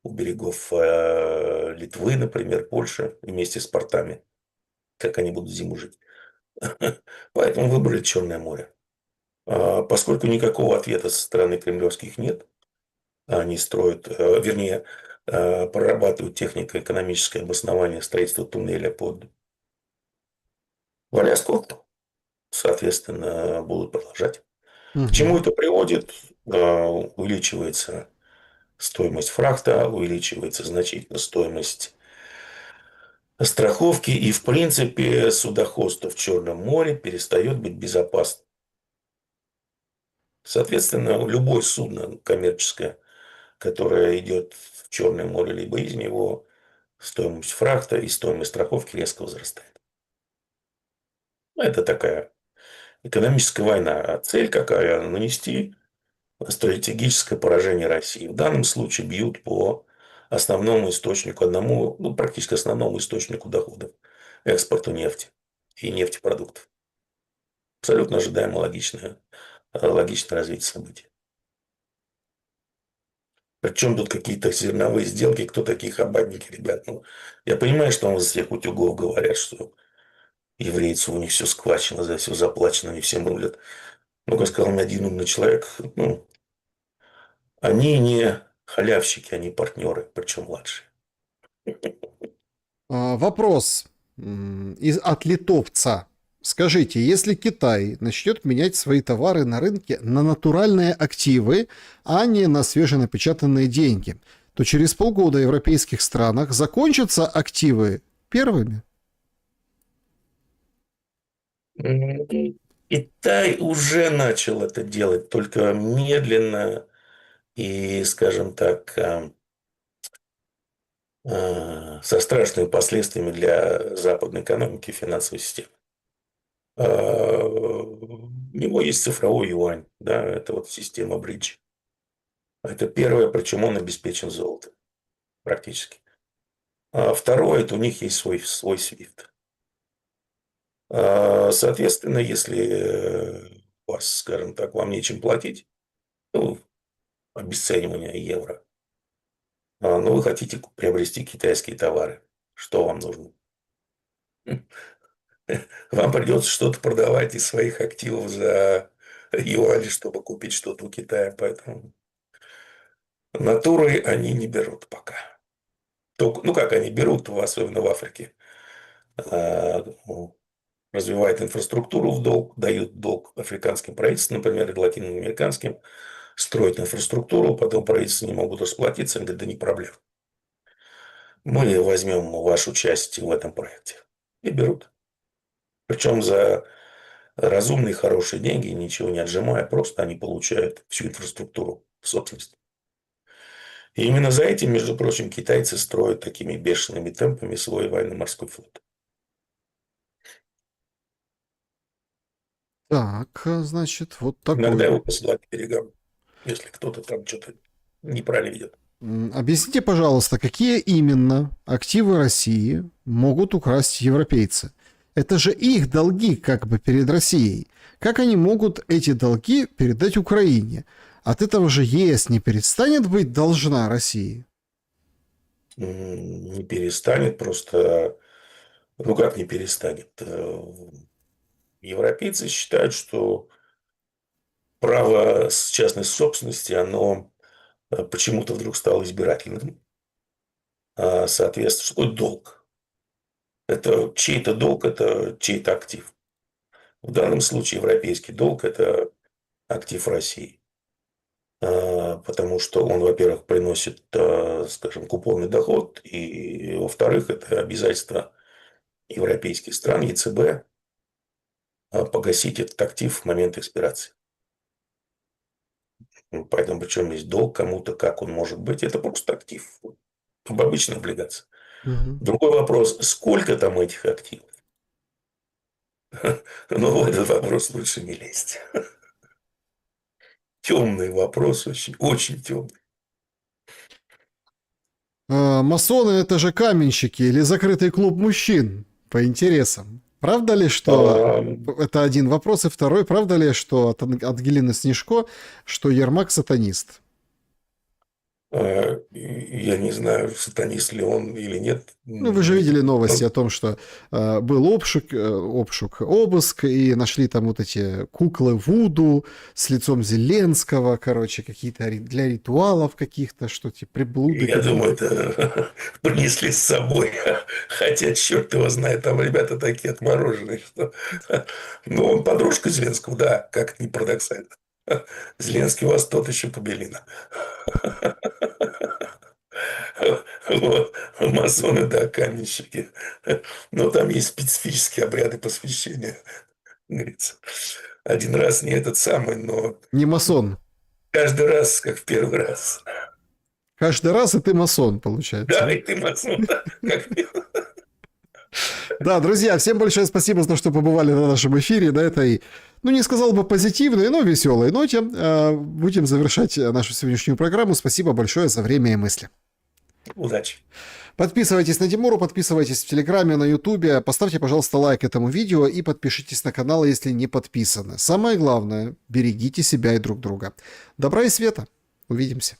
у берегов Литвы, например, Польши, вместе с портами. Как они будут зиму жить. Поэтому выбрали Черное море. Поскольку никакого ответа со стороны кремлевских нет, они строят, вернее, прорабатывают технико-экономическое обоснование строительства туннеля под Аляску, соответственно, будут продолжать. К чему Мгм. это приводит? Увеличивается стоимость фрахта, увеличивается значительно стоимость страховки, и, в принципе, судоходство в Черном море перестает быть безопасным. Соответственно, любое судно коммерческое, которое идет в Черное море, либо из него, стоимость фрахта и стоимость страховки резко возрастает. Это такая экономическая война. А цель какая? Нанести стратегическое поражение России. В данном случае бьют по основному источнику, одному, ну, практически основному источнику доходов – экспорту нефти и нефтепродуктов. Абсолютно ожидаемо логичное развитие событий. Причем тут какие-то зерновые сделки, кто такие хабарники, ребят. Ну, я понимаю, что вам из всех утюгов говорят, что еврейцы, у них все схвачено, за все заплачено, они всем рулят. Ну, как сказал мне один умный человек, ну, они не халявщики, они партнеры, причем младшие. Вопрос. От литовца. Скажите, если Китай начнет менять свои товары на рынке на натуральные активы, а не на свеженапечатанные деньги, то через полгода в европейских странах закончатся активы первыми? Китай уже начал это делать, только медленно и, скажем так, со страшными последствиями для западной экономики и финансовой системы. У него есть цифровой юань, да, это вот система бридж. Это первое, причем он обеспечен золотом практически. А второе, это у них есть свой SWIFT. Соответственно, если у вас, скажем так, вам нечем платить, ну, обесценивание евро, но вы хотите приобрести китайские товары, что вам нужно? Вам придется что-то продавать из своих активов за юани, чтобы купить что-то у Китая. Поэтому натурой они не берут пока. Только, ну, как они берут, особенно в Африке. Развивают инфраструктуру в долг, дают долг африканским правительствам, например, и латиноамериканским, строят инфраструктуру, потом правительства не могут расплатиться, они говорят, да не проблема. Мы возьмем вашу часть в этом проекте. И берут. Причем за разумные, хорошие деньги, ничего не отжимая, просто они получают всю инфраструктуру в собственность. И именно за этим, между прочим, китайцы строят такими бешеными темпами свой военно-морской флот. Так, значит, вот Иногда такой. его посылают к берегам, если кто-то там что-то неправильно ведет. Объясните, пожалуйста, какие именно активы России могут украсть европейцы? Это же их долги как бы перед Россией. Как они могут эти долги передать Украине? От этого же ЕС не перестанет быть должна России? Не перестанет, просто... Ну, как не перестанет? Европейцы считают, что право частной собственности, оно почему-то вдруг стало избирательным. Соответственно, что такое долг? Это чей-то долг, это чей-то актив. В данном случае европейский долг – это актив России. Потому что он, во-первых, приносит, скажем, купонный доход, и, во-вторых, это обязательство европейских стран, ЕЦБ, погасить этот актив в момент экспирации. Поэтому, причем есть долг кому-то, как он может быть, это просто актив. Об обычных облигациях. Мгм. Другой вопрос, сколько там этих активов? Но в этот вопрос лучше не лезть. Темный вопрос, очень, очень темный. Масоны это же каменщики или закрытый клуб мужчин по интересам. Правда ли, что это один вопрос, и второй, правда ли, что от Ангелины Снежко, что Ермак сатанист? Я не знаю, сатанист ли он или нет. Ну, вы же видели новости о том, что был обыск, и нашли там вот эти куклы Вуду с лицом Зеленского, короче, какие-то для ритуалов каких-то, что типа приблуды. Я думаю, это принесли с собой. Хотя, черт его знает, там ребята такие отмороженные, что... Ну, он подружка Зеленского, да, как ни парадоксально. Зеленский у вас тот еще побелина. Вот. Масоны, да, каменщики. Но там есть специфические обряды посвящения. Говорится. Один раз не этот самый, но Не масон. каждый раз, как в первый раз. Каждый раз и ты масон, получается. Да, и ты масон, да, как Да, друзья, всем большое спасибо за то, что побывали на нашем эфире, на этой, ну, не сказал бы позитивной, но веселой ноте. Будем завершать нашу сегодняшнюю программу. Спасибо большое за время и мысли. Удачи. Подписывайтесь на Тимуру, подписывайтесь в Телеграме, на Ютубе, поставьте, пожалуйста, лайк этому видео и подпишитесь на канал, если не подписаны. Самое главное, берегите себя и друг друга. Добра и света. Увидимся.